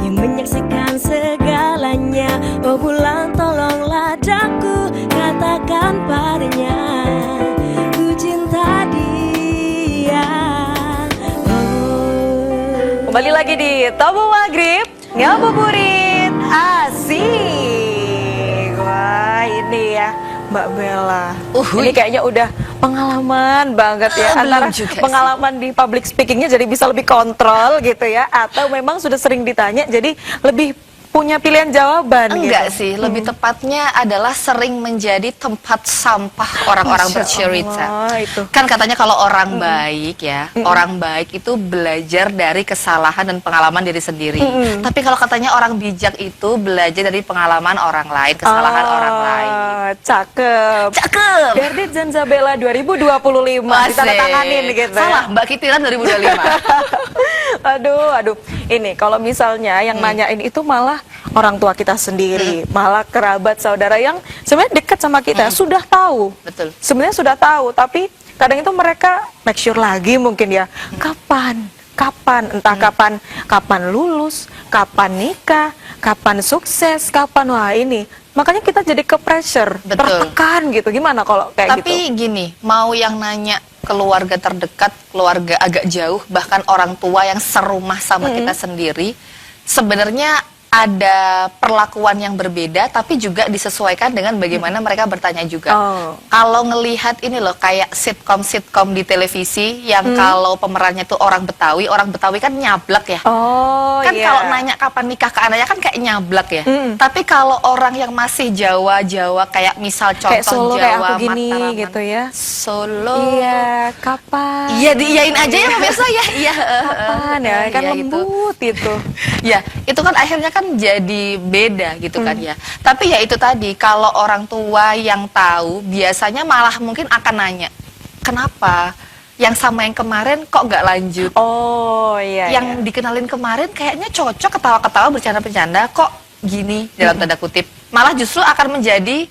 yang menyaksikan segalanya. Oh bulan tolonglah daku katakan padanya ku cinta dia. Oh. Kembali lagi di Tabu Maghrib, ngabuburit asik. Wah ini ya Mbak Bella, ini kayaknya udah pengalaman banget ya. Belum Antara juga sih. pengalaman di public speakingnya jadi bisa lebih kontrol gitu ya, atau memang sudah sering ditanya jadi lebih punya pilihan jawaban. Enggak gitu. sih, lebih tepatnya adalah sering menjadi tempat sampah orang-orang Masya bercerita. Allah, itu. Kan katanya kalau orang baik ya, orang baik itu belajar dari kesalahan dan pengalaman diri sendiri. Tapi kalau katanya orang bijak itu belajar dari pengalaman orang lain, kesalahan orang lain. Cakep. Cakep. Gardit Zanzabella 2025 ditandatanganin gitu. Salah, Mbak Kitiran 2025. Aduh. Ini kalau misalnya yang nanyain itu malah orang tua kita sendiri, malah kerabat saudara yang sebenarnya dekat sama kita, sudah tahu. Betul. Sebenarnya sudah tahu, tapi kadang itu mereka make sure lagi mungkin ya, kapan, entah kapan lulus, kapan nikah, kapan sukses, kapan wah ini. Makanya kita jadi ke pressure, Betul. tertekan gitu. Gimana kalau kayak gitu? Tapi gini, mau yang nanya keluarga terdekat, keluarga agak jauh, bahkan orang tua yang serumah sama kita sendiri, sebenarnya ada perlakuan yang berbeda, tapi juga disesuaikan dengan bagaimana mereka bertanya juga. Oh. Kalau ngelihat ini loh, kayak sitkom di televisi, yang kalau pemerannya tuh orang Betawi kan nyablak ya. Oh Kan iya. kalau nanya kapan nikah ke anaknya kan kayak nyablak ya. Tapi kalau orang yang masih Jawa kayak misal contoh kayak Solo Jawa, kayak aku gini Mataraman. gitu ya. Solo. Iya, kapan? Iya, diiyain aja ya pemirsa ya. Iya, Kapan ya? Kan iya, gitu. lembut itu. Ya, itu kan akhirnya kan jadi beda gitu kan ya. Tapi ya itu tadi, kalau orang tua yang tahu biasanya malah mungkin akan nanya, kenapa yang sama yang kemarin kok nggak lanjut? Oh iya. Yang dikenalin kemarin kayaknya cocok, ketawa-ketawa, bercanda-bercanda, kok gini dalam tanda kutip. Malah justru akan menjadi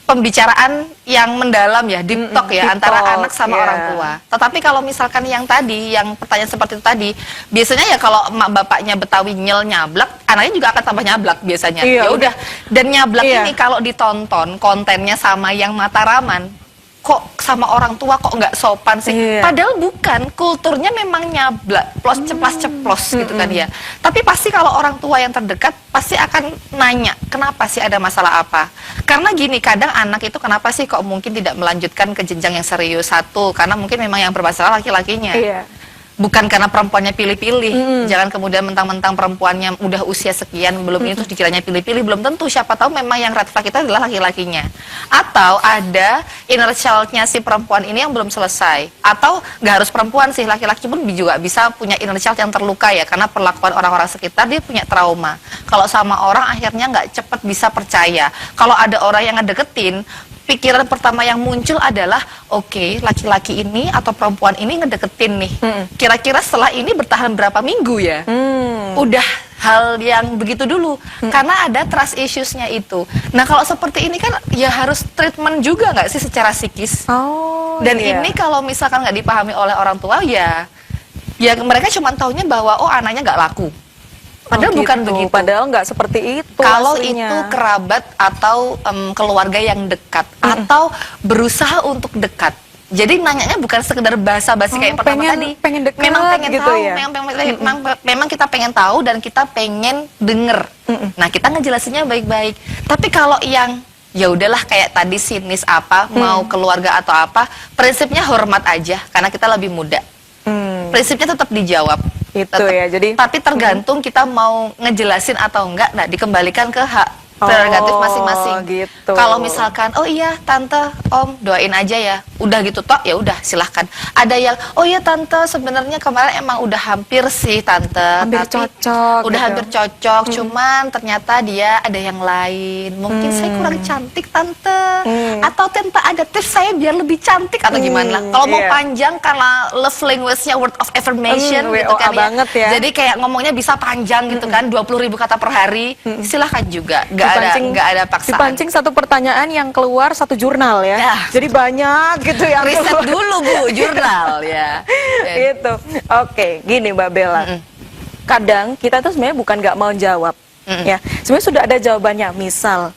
pembicaraan yang mendalam ya, deep talk ya, deep antara talk, anak sama iya. orang tua. Tetapi kalau misalkan yang tadi, yang pertanyaan seperti itu tadi, biasanya ya kalau emak bapaknya Betawi nyablak, anaknya juga akan tambah nyablak biasanya. Iya, Ya udah, dan nyablak Iya. ini kalau ditonton kontennya sama yang Mataraman, kok sama orang tua kok nggak sopan sih? Iya. Padahal bukan, kulturnya memang nyablak, ceplas-ceplos gitu kan ya. Tapi pasti kalau orang tua yang terdekat pasti akan nanya, kenapa sih, ada masalah apa? Karena gini, kadang anak itu kenapa sih kok mungkin tidak melanjutkan ke jenjang yang serius? Satu, karena mungkin memang yang bermasalah laki-lakinya. Iya. Bukan karena perempuannya pilih-pilih. Jangan kemudian mentang-mentang perempuannya udah usia sekian belum ini terus dikiranya pilih-pilih, belum tentu. Siapa tahu memang yang red flag itu adalah laki-lakinya. Atau ada inner child-nya si perempuan ini yang belum selesai. Atau nggak harus perempuan sih, laki-laki pun juga bisa punya inner child yang terluka ya, karena perlakuan orang-orang sekitar, dia punya trauma. Kalau sama orang akhirnya nggak cepat bisa percaya. Kalau ada orang yang ngedeketin, pikiran pertama yang muncul adalah, oke, laki-laki ini atau perempuan ini ngedeketin nih. Kira-kira setelah ini bertahan berapa minggu ya? Udah hal yang begitu dulu. Karena ada trust issues-nya itu. Nah, kalau seperti ini kan ya harus treatment juga nggak sih secara psikis? Oh Dan iya. ini kalau misalkan nggak dipahami oleh orang tua ya mereka cuma taunya bahwa oh anaknya nggak laku. Padahal Oh, bukan gitu. begitu. Padahal nggak seperti itu. Kalau aslinya. itu kerabat atau keluarga yang dekat atau berusaha untuk dekat. Jadi nanyanya bukan sekedar basa-basi kayak pertama tadi. pengen dekat Memang pengen gitu tahu, ya. memang kita pengen tahu dan kita pengen denger. Nah, kita ngejelasinnya baik-baik. Tapi kalau yang ya udahlah kayak tadi sinis apa, mau keluarga atau apa, prinsipnya hormat aja karena kita lebih muda. Prinsipnya tetap dijawab. Itu ya, jadi Tapi tergantung kita mau ngejelasin atau enggak, nah dikembalikan ke hak prerogatif masing-masing. Gitu. Kalau misalkan, oh iya tante, om doain aja ya, udah gitu toh, ya udah silahkan. Ada yang, oh iya tante sebenarnya kemarin emang udah hampir sih tante, Hampir tapi cocok udah gitu. hampir cocok, cuman ternyata dia ada yang lain. Mungkin saya kurang cantik tante, atau tante ada tips saya biar lebih cantik atau gimana? Kalau mau iya. panjang karena love language-nya word of affirmation gitu WOA kan banget ya. Jadi kayak ngomongnya bisa panjang gitu kan, 20.000 kata per hari, silahkan juga. Nggak ada paksaan. Dipancing satu pertanyaan yang keluar satu jurnal ya. Ya. Jadi banyak gitu yang Riset keluar. dulu Bu, jurnal ya. Gitu. Oke, gini Mbak Bella. Kadang kita tuh sebenarnya bukan nggak mau jawab, ya. Sebenarnya sudah ada jawabannya. Misal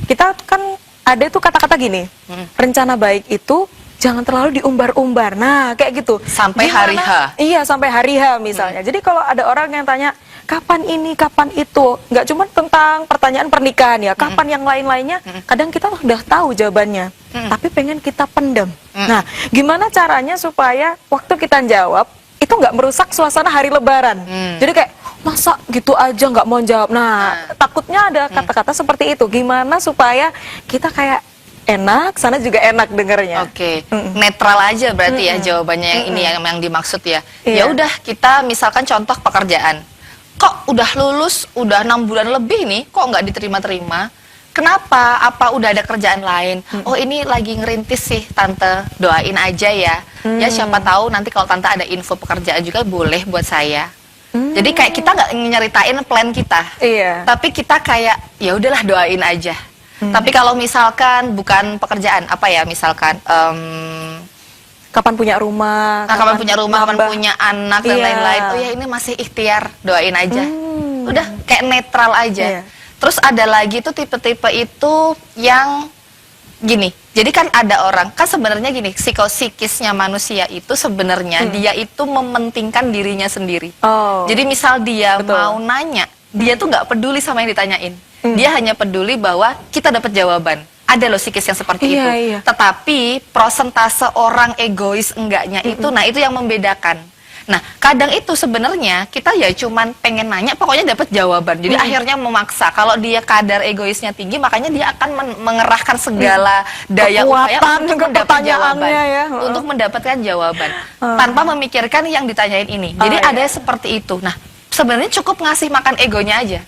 kita kan ada tuh kata-kata gini, rencana baik itu jangan terlalu diumbar-umbar. Nah, kayak gitu. Sampai hari H. Iya, sampai hari H misalnya. Jadi kalau ada orang yang tanya kapan ini, kapan itu, nggak cuma tentang pertanyaan pernikahan ya, kapan yang lain-lainnya, kadang kita sudah tahu jawabannya, tapi pengen kita pendam. Nah, gimana caranya supaya waktu kita jawab itu nggak merusak suasana hari Lebaran? Jadi kayak masa gitu aja nggak mau jawab. Nah, takutnya ada kata-kata seperti itu. Gimana supaya kita kayak enak, sana juga enak dengernya. Oke, netral aja berarti ya jawabannya yang ini yang dimaksud ya. Ya Iya. udah kita misalkan contoh pekerjaan. Kok udah lulus, udah 6 bulan lebih nih, kok nggak diterima-terima? Kenapa? Apa udah ada kerjaan lain? Oh ini lagi ngerintis sih tante, doain aja ya. Ya siapa tahu nanti kalau tante ada info pekerjaan juga boleh buat saya. Jadi kayak kita nggak nyeritain plan kita. Iya. Tapi kita kayak ya udahlah doain aja. Tapi kalau misalkan bukan pekerjaan apa ya misalkan Kapan punya rumah? kapan punya rumah, kapan nambah. punya anak dan Iya. lain-lain. Oh ya ini masih ikhtiar, doain aja. Udah kayak netral aja. Iya. Terus ada lagi tuh tipe-tipe itu yang gini. Jadi kan ada orang kan sebenarnya gini, psikisnya manusia itu sebenarnya dia itu mementingkan dirinya sendiri. Oh. Jadi misal dia Betul. mau nanya, dia tuh nggak peduli sama yang ditanyain. Dia hanya peduli bahwa kita dapat jawaban. Ada loh psikis yang seperti Iya, itu. iya. Tetapi prosentase orang egois enggaknya itu, nah itu yang membedakan. Nah kadang itu sebenarnya kita ya cuman pengen nanya, pokoknya dapat jawaban. Jadi akhirnya memaksa. Kalau dia kadar egoisnya tinggi, makanya dia akan mengerahkan segala daya upaya Kekuatan untuk ke mendapat jawaban, pertanyaannya ya. untuk mendapatkan jawaban, tanpa memikirkan yang ditanyain ini. Jadi iya. ada seperti itu. Nah sebenarnya cukup ngasih makan egonya aja.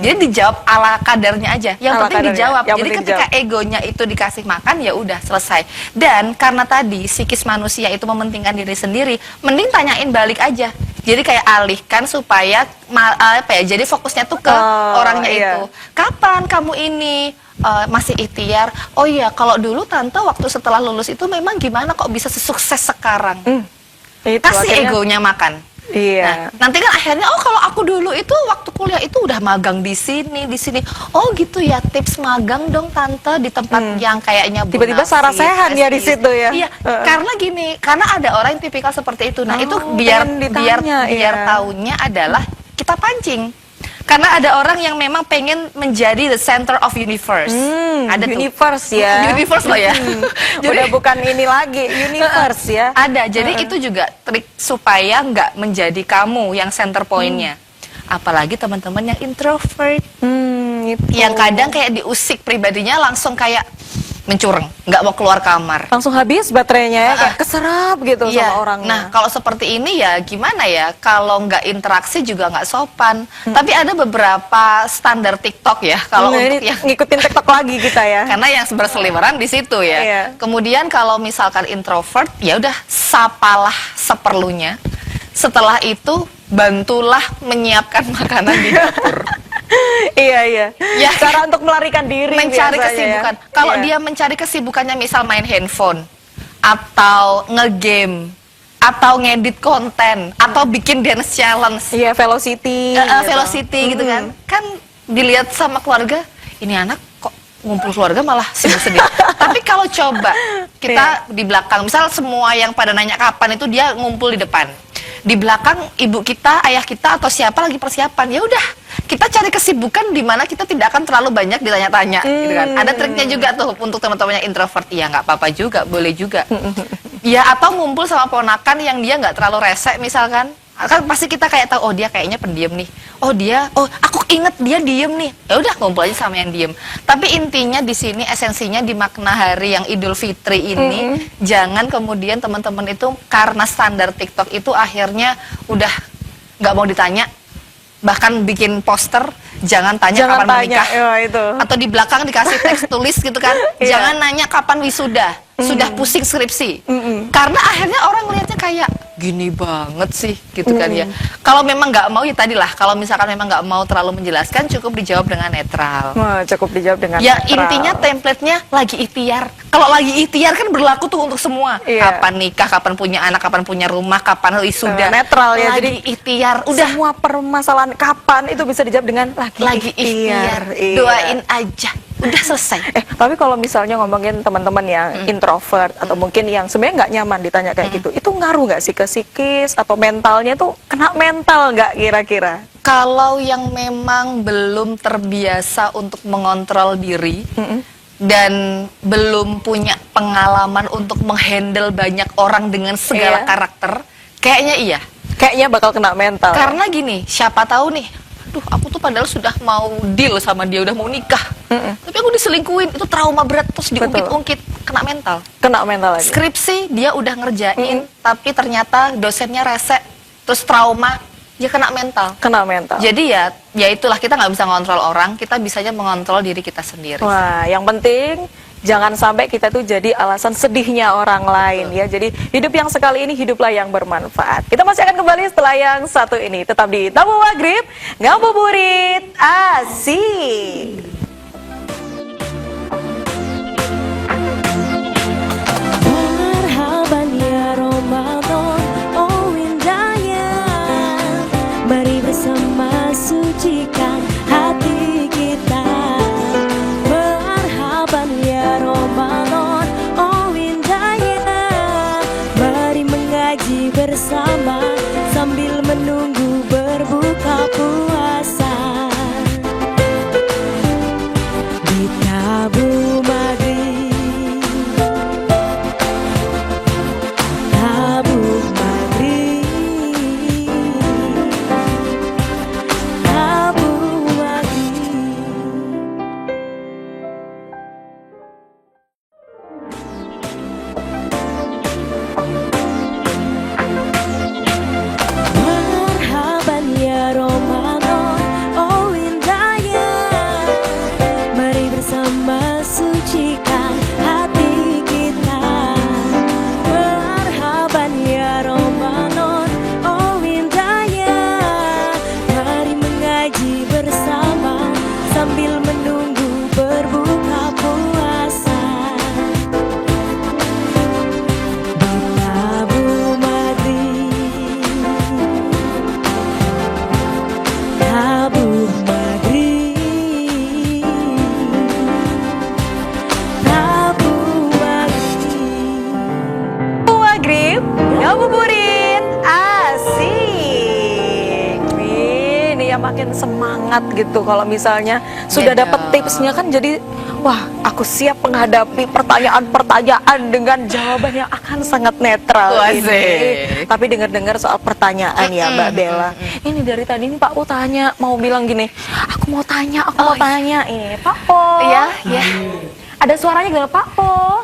Jadi dijawab ala kadarnya aja. Yang Ala penting kadarnya. dijawab. Yang Jadi penting ketika dijawab. egonya itu dikasih makan ya udah selesai. Dan karena tadi psikis manusia itu mementingkan diri sendiri, mending tanyain balik aja. Jadi kayak alihkan supaya apa ya? Jadi fokusnya tuh ke orangnya iya. itu. Kapan kamu ini masih ikhtiar? Oh iya, kalau dulu tante waktu setelah lulus itu memang gimana kok bisa sesukses sekarang? Itu Kasih akhirnya- egonya makan. Iya. Nah, nanti kan akhirnya oh kalau aku dulu itu waktu kuliah itu udah magang di sini. Oh gitu ya, tips magang dong tante di tempat yang kayaknya Tiba-tiba bonafit, sarasehan ya di prestis. situ ya. Iya, karena gini, karena ada orang yang tipikal seperti itu. Nah, itu biar pengen ditanya, biar iya. taunya adalah kita pancing. Karena ada orang yang memang pengen menjadi the center of universe. Ada tuh. Universe ya. Universe loh ya. Udah bukan ini lagi, universe ya. Ada, jadi itu juga trik supaya nggak menjadi kamu yang center pointnya. Apalagi teman-teman yang introvert, Itu. yang kadang kayak diusik pribadinya langsung kayak mencureng, nggak mau keluar kamar. langsung habis baterainya ya, kayak keserap gitu Iya. sama orangnya. Nah, kalau seperti ini ya gimana ya? Kalau nggak interaksi juga nggak sopan. Tapi ada beberapa standar TikTok ya. Kalau Nah, untuk ini yang ngikutin TikTok lagi kita ya. karena yang berseliweran di situ ya. Iya. Kemudian kalau misalkan introvert, ya udah sapalah seperlunya. Setelah itu bantulah menyiapkan makanan di dapur. Iya. Ya. Cara untuk melarikan diri Mencari biasanya kesibukan. ya. Kalau Iya. dia mencari kesibukannya misal main handphone atau ngegame, atau ngedit konten, atau bikin dance challenge. Iya, velocity. Gitu. Velocity gitu kan. Kan dilihat sama keluarga, ini anak kok ngumpul keluarga malah sibuk-sibuk. Tapi kalau coba kita di belakang, misal semua yang pada nanya kapan itu dia ngumpul di depan. Di belakang ibu kita, ayah kita atau siapa lagi persiapan, ya udah kita cari kesibukan di mana kita tidak akan terlalu banyak ditanya-tanya, gitu kan. Ada triknya juga tuh untuk teman-teman yang introvert, ya nggak apa-apa juga, boleh juga. Ya atau ngumpul sama ponakan yang dia nggak terlalu rese misalkan, kan pasti kita kayak tahu, oh dia kayaknya pendiam nih, oh aku inget dia diem nih, ya udah ngumpul aja sama yang diem. Tapi intinya di sini esensinya di makna hari yang Idul Fitri ini, jangan kemudian teman-teman itu karena standar TikTok itu akhirnya udah nggak mau ditanya, bahkan bikin poster jangan tanya kapan menikah, itu. atau di belakang dikasih teks tulis gitu kan, jangan nanya kapan wisuda, sudah pusing skripsi, karena akhirnya orang melihatnya kayak gini banget sih gitu kan ya. Kalau memang nggak mau ya tadilah, kalau misalkan memang nggak mau terlalu menjelaskan, cukup dijawab dengan netral. Cukup dijawab dengan ya netral. Intinya template-nya lagi ikhtiar. Kalau lagi ikhtiar kan berlaku tuh untuk semua. Kapan nikah, kapan punya anak, kapan punya rumah, kapan wisuda. Netral ya. Lagi Jadi ikhtiar. Udah semua permasalahan kapan itu bisa dijawab dengan lagi ikhtiar. Iya. Doain aja. Udah selesai. Tapi kalau misalnya ngomongin teman-teman yang introvert atau mungkin yang sebenarnya nggak nyaman ditanya kayak gitu, itu ngaruh nggak sih ke psikis atau mentalnya tuh kena mental nggak kira-kira? Kalau yang memang belum terbiasa untuk mengontrol diri dan belum punya pengalaman untuk menghandle banyak orang dengan segala karakter, kayaknya iya. Kayaknya bakal kena mental. Karena gini, siapa tahu nih, aduh aku tuh padahal sudah mau deal sama dia, udah mau nikah, tapi aku diselingkuhin, itu trauma berat, terus diungkit-ungkit, kena mental. Kena mental aja. Skripsi dia udah ngerjain, tapi ternyata dosennya rese, terus trauma, dia kena mental. Kena mental. Jadi ya itulah, kita nggak bisa ngontrol orang, kita bisanya mengontrol diri kita sendiri. Wah, yang penting jangan sampai kita tuh jadi alasan sedihnya orang lain ya. Jadi hidup yang sekali ini hiduplah yang bermanfaat. Kita masih akan kembali setelah yang satu ini. Tetap di Tamu Maghrib, ngabuburit asik. Marhaban ya Ramadan, oh indahnya. Mari bersama sucikan hati kita. Marhaban ya Ramadan, oh indahnya. Mari mengaji bersama sambil menunggu berbuka puasa. Di Tabu Maghrib, Tabu Maghrib, Tabu Maghrib. Marhaban ya Ramadan, oh indahnya. Mari bersama sucikan hati kita. Marhaban ya Ramadan, oh indahnya. Mari mengaji bersama sambil menunggu berbuka puasa. Di Tabu Maghrib, Tabu Maghrib, Tabu Maghrib. Maghrib, ngabuburit asik. Ini ya makin semangat gitu kalau misalnya sudah dapat tipsnya kan, jadi wah aku siap menghadapi pertanyaan-pertanyaan dengan jawaban yang akan sangat netral ini. Asik. Tapi dengar-dengar soal pertanyaan ya Mbak Bella. Ini dari tadi ini Pak Po tanya, mau bilang gini, aku mau tanya. Ini Pak Po. Iya, ya. Ada suaranya gak Pak Po?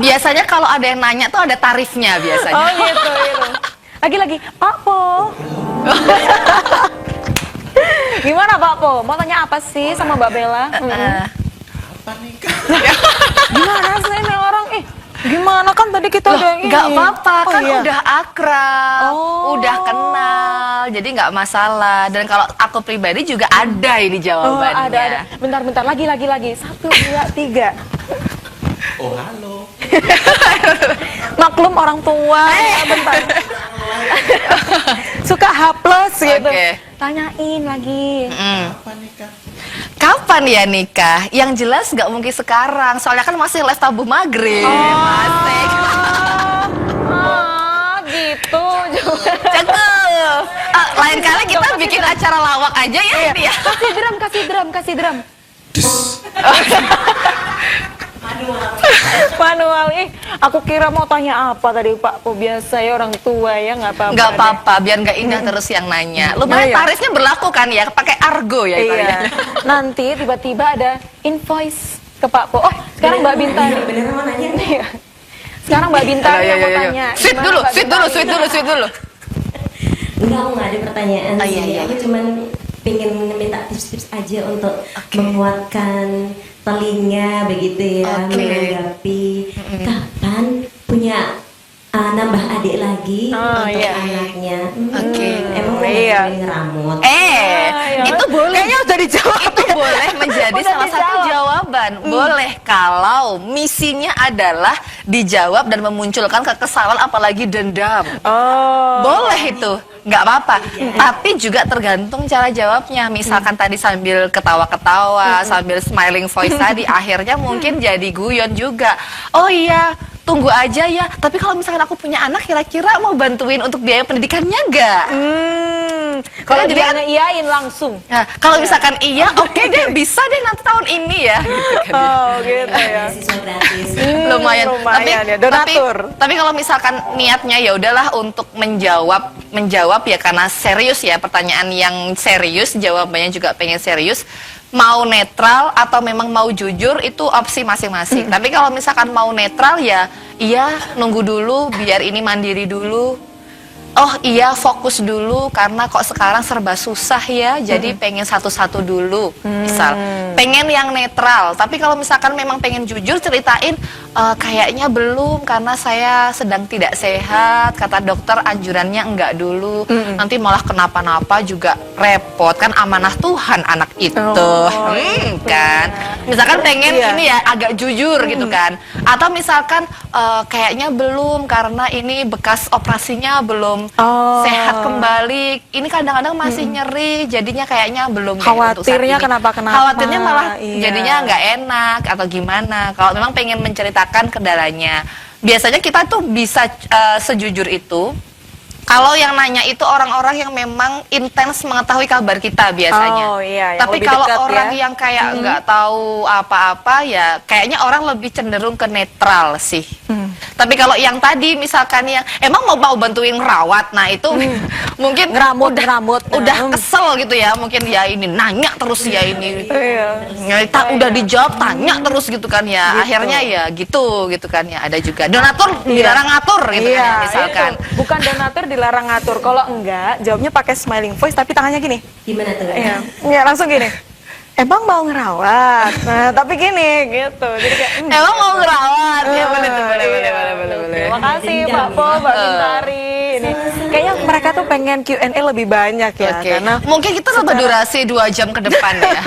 Biasanya kalau ada yang nanya tuh ada tarifnya biasanya. Oh gitu. Lagi-lagi, Pak Po. Gimana Pak Po? Mau tanya apa sih sama Mbak Bella? Apa nih Kak? Gimana sih ini orang? Gimana kan tadi kita udah ini. Nggak apa-apa, kan iya. udah akrab, Oh. udah kenal, jadi nggak masalah. Dan kalau aku pribadi juga ada ini Oh, jawabannya. ada. Bentar. Lagi. 1, 2, 3. Oh halo. Maklum orang tua, ya, bentar. Suka H+ gitu. Oke. Tanyain lagi. Kapan nikah? Kapan ya nikah? Yang jelas nggak mungkin sekarang, soalnya kan masih live tabuh maghrib. Asik. Gitu juga. Cakep. Lain kali kita bikin acara lawak aja ya ini ya. Kasih drum. Manual, aku kira mau tanya apa tadi Pak? Kok biasa ya orang tua ya, nggak apa-apa. Nggak apa-apa, biar nggak indah terus yang nanya. Lumayan Iya. tarifnya berlaku kan ya, pakai argo ya. Iya. Nanti tiba-tiba ada invoice ke Pak Po. Oh, sekarang Mbak Bintang. Beneran mau nanya? Iya. Sekarang Mbak Bintang yang mau tanya. Sweet Gimana dulu, Mbak sweet dulu, Bintang? sweet dulu, sweet dulu. Enggak, aku nggak ada pertanyaan Oh, sih. iya, iya. Aku cuman pengen minta tips-tips aja untuk menguatkan telinga begitu ya, Oke. menanggapi kapan punya nambah adik lagi Oh, untuk iya. anaknya. Oke. Emang mau Iya. ngeramut? ya. Itu boleh. Kayaknya udah dijawab. Itu boleh menjadi Udah salah satu dijawab. jawaban. Boleh kalau misinya adalah dijawab dan memunculkan kekesalan apalagi dendam. Oh. Boleh itu, nggak apa-apa. Tapi juga tergantung cara jawabnya. Misalkan tadi sambil ketawa-ketawa, sambil smiling voice tadi, akhirnya mungkin jadi guyon juga. Oh iya, tunggu aja ya. Tapi kalau misalkan aku punya anak, kira-kira mau bantuin untuk biaya pendidikannya nggak? Kalau Jadi dia kan- iyain langsung. Nah, kalau misalkan iya, oke deh, bisa deh nanti tahun ini ya. Gitu kan. Oh, gitu ya. Beasiswa gratis. Lumayan, lumayan ya, donatur. tapi kalau misalkan niatnya ya udahlah untuk menjawab ya karena serius ya, pertanyaan yang serius, jawabannya juga pengen serius, mau netral atau memang mau jujur itu opsi masing-masing. Tapi kalau misalkan mau netral ya iya, nunggu dulu biar ini mandiri dulu. Oh iya, fokus dulu karena kok sekarang serba susah ya, jadi pengen satu-satu dulu. Misal pengen yang netral, tapi kalau misalkan memang pengen jujur ceritain, kayaknya belum karena saya sedang tidak sehat, kata dokter anjurannya enggak dulu, nanti malah kenapa-napa juga repot, kan amanah Tuhan anak itu. Kan misalkan pengen Iya. ini ya agak jujur gitu kan, atau misalkan kayaknya belum karena ini bekas operasinya belum sehat kembali, ini kadang-kadang masih nyeri, jadinya kayaknya belum deh untuk saat Khawatirnya ini. kenapa-kenapa. Khawatirnya malah Iya. jadinya nggak enak atau gimana. Kalau memang pengen menceritakan kendalanya, biasanya kita tuh bisa sejujur itu. Kalau yang nanya itu orang-orang yang memang intens mengetahui kabar kita biasanya. Oh, iya, yang Tapi lebih kalau dekat orang ya. yang kayak nggak tahu apa-apa ya, kayaknya orang lebih cenderung ke netral sih. Tapi kalau yang tadi misalkan yang emang mau bantuin ngerawat, nah itu mungkin Ngeramut. udah kesel gitu ya, mungkin ya ini nanya terus ya ini. Iya. Udah dijawab tanya terus gitu kan ya. Akhirnya ya gitu kan ya. Ada juga donatur dilarang ngatur gitu kan ya, misalkan. itu. Bukan donatur dilarang ngatur. Kalau enggak, jawabnya pakai smiling voice tapi tangannya gini. Gimana tuh? Iya. Iya, langsung gini. Emang mau ngerawat. Nah, tapi gini gitu. Jadi kayak Emang mau ngerawat ya, boleh tuh, boleh. Terima kasih Pak Po, Mbak Bintari. Ini kayaknya mereka tuh pengen Q&A lebih banyak ya, Oke. karena Mungkin kita tambah durasi 2 jam ke depan ya.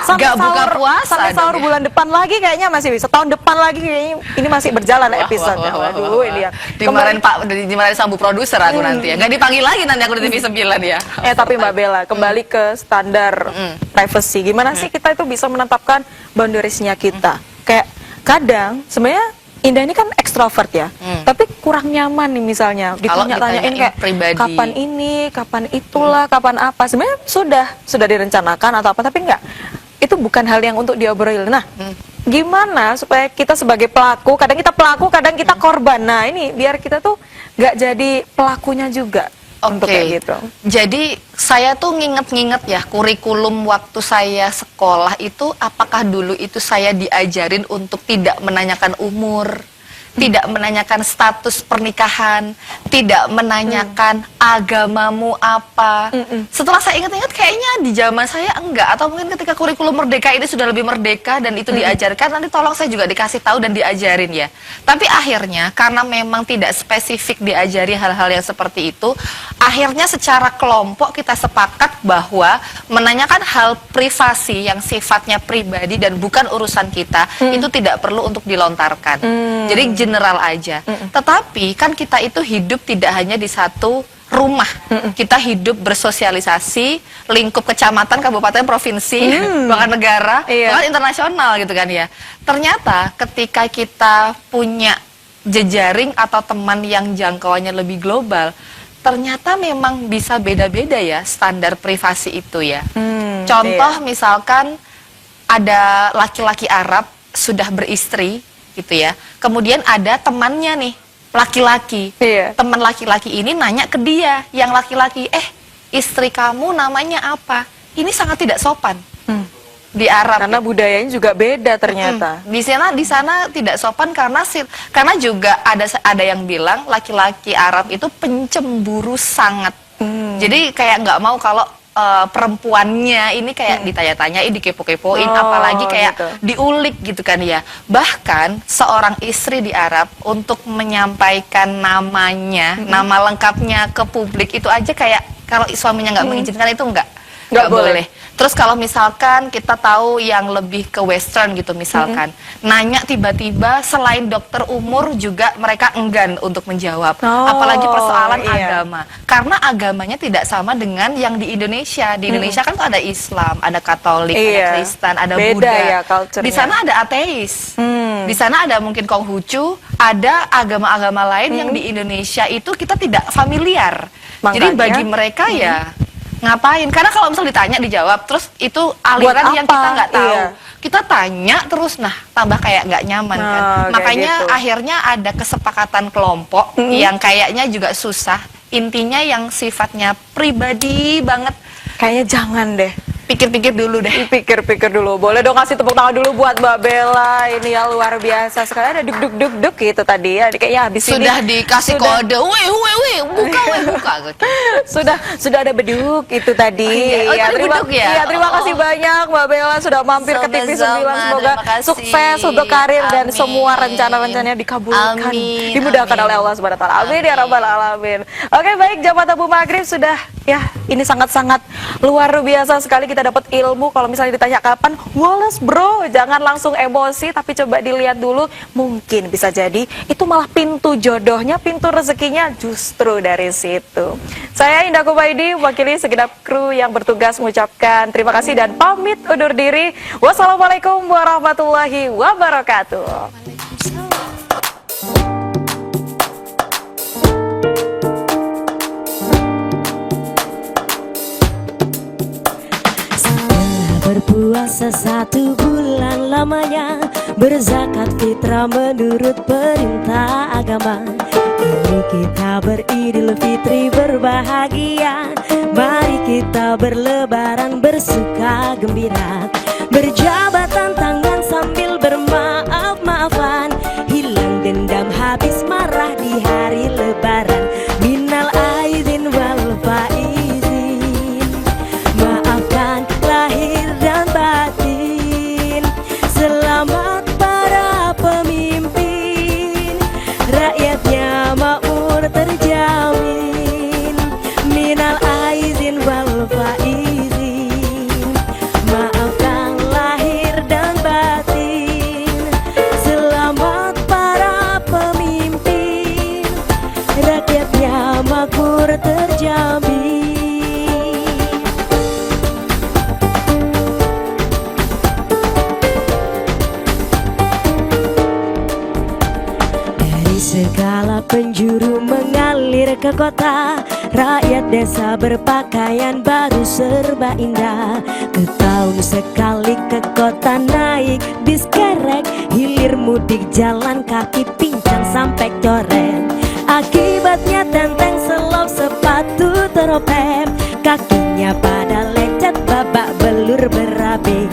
Gak buka puasa sampai sahur dong ya. bulan depan lagi kayaknya masih bisa. Tahun depan lagi kayaknya ini masih berjalan episode. Dulu ini ya. Dimarahin Pak, dimarahin Sambu produser aku nanti ya. Gak dipanggil lagi nanti aku di TV 9 ya. Tapi Mbak Bella, kembali ke standar privacy. Gimana sih kita itu bisa menetapkan boundariesnya kita? Kayak kadang sebenarnya Indah ini kan ekstrovert ya, tapi kurang nyaman nih misalnya Kalau ditanya-tanyain ditanyain kayak pribadi. kapan ini, kapan itulah, kapan apa. Sebenarnya sudah direncanakan atau apa, tapi enggak. Itu bukan hal yang untuk diobrolin. Nah, gimana supaya kita sebagai pelaku, kadang kita pelaku, kadang kita korban. Nah, ini biar kita tuh nggak jadi pelakunya juga. Untuk kayak gitu. Jadi saya tuh nginget-nginget ya kurikulum waktu saya sekolah itu, apakah dulu itu saya diajarin untuk tidak menanyakan umur, tidak menanyakan status pernikahan, tidak menanyakan agamamu apa. Setelah saya ingat-ingat kayaknya di zaman saya enggak, atau mungkin ketika kurikulum merdeka ini sudah lebih merdeka dan itu diajarkan, nanti tolong saya juga dikasih tahu dan diajarin ya. Tapi akhirnya karena memang tidak spesifik diajari hal-hal yang seperti itu, akhirnya secara kelompok kita sepakat bahwa menanyakan hal privasi yang sifatnya pribadi dan bukan urusan kita itu tidak perlu untuk dilontarkan. Jadi general aja. Tetapi kan kita itu hidup tidak hanya di satu rumah. Kita hidup bersosialisasi, lingkup kecamatan, kabupaten, provinsi, bahkan negara, bahkan internasional gitu kan ya. Ternyata ketika kita punya jejaring atau teman yang jangkauannya lebih global, ternyata memang bisa beda-beda ya standar privasi itu ya. Contoh misalkan ada laki-laki Arab sudah beristri gitu ya. Kemudian ada temannya nih laki-laki. Teman laki-laki ini nanya ke dia yang laki-laki, istri kamu namanya apa? Ini sangat tidak sopan. Di Arab karena budayanya juga beda ternyata. Di sana tidak sopan karena juga ada yang bilang laki-laki Arab itu pencemburu sangat. Jadi kayak nggak mau kalau perempuannya ini kayak ditanya-tanyain, dikepo-kepoin, apalagi kayak gitu. diulik gitu kan ya. Bahkan seorang istri di Arab untuk menyampaikan namanya, nama lengkapnya ke publik itu aja kayak kalau suaminya nggak mengizinkan itu nggak boleh. Terus kalau misalkan kita tahu yang lebih ke western gitu misalkan, nanya tiba-tiba selain dokter umur juga mereka enggan untuk menjawab. Apalagi persoalan agama. Karena agamanya tidak sama dengan yang di Indonesia. Di Indonesia kan tuh ada Islam, ada Katolik, ada Kristen, ada beda Buddha. Ya, di sana ada ateis. Di sana ada mungkin Konghucu, ada agama-agama lain yang di Indonesia itu kita tidak familiar. Jadi bagi mereka ya ngapain? Karena kalau misal ditanya dijawab, terus itu aliran yang kita nggak tahu. Kita tanya terus, tambah kayak nggak nyaman kan. Makanya gitu. akhirnya ada kesepakatan kelompok yang kayaknya juga susah. Intinya yang sifatnya pribadi banget. Kayaknya jangan deh. Pikir-pikir dulu deh. Pikir-pikir dulu. Boleh dong kasih tepuk tangan dulu buat Mbak Bella. Ini ya luar biasa sekali. Ada duk-duk-duk-duk gitu tadi ya. Kayaknya habis sudah ini dikasih kode. Buka. Sudah ada beduk itu tadi. Terima kasih banyak Mbak Bella sudah mampir ke TV9. Semoga sukses untuk karir dan semua rencana-rencananya dikabulkan. Dimudahkan oleh Allah Subhanahu wa taala. Amin ya rabbal alamin. Oke, baik, jam Abu Maghrib sudah ya, ini sangat-sangat luar biasa sekali kita dapat ilmu. Kalau misalnya ditanya kapan, Wallace bro, jangan langsung emosi, tapi coba dilihat dulu, mungkin bisa jadi itu malah pintu jodohnya, pintu rezekinya justru dari situ. Saya Indah Kubaidi, wakili segenap kru yang bertugas mengucapkan terima kasih dan pamit undur diri. Wassalamualaikum warahmatullahi wabarakatuh. Berpuasa 1 bulan lamanya, berzakat fitrah menurut perintah agama. Ini kita beridul fitri berbahagia, mari kita berlebaran bersuka gembira. Berjabatan tangan sambil bermaaf-maafan, hilang dendam habis marah di hari lebaran. Minal aidin wal faizin, maafkan lahir dan batin. Selamat para pemimpin, rakyatnya makmur terjamin. Minal aizin wal faizin, maafkan lahir dan batin. Selamat para pemimpin, rakyatnya makmur terjamin. Segala penjuru mengalir ke kota, rakyat desa berpakaian baru serba indah. Setahun sekali ke kota naik bis kerek, hilir mudik jalan kaki pincang sampai coret. Akibatnya tenteng selop sepatu teropet, kakinya pada lecet babak belur berabe.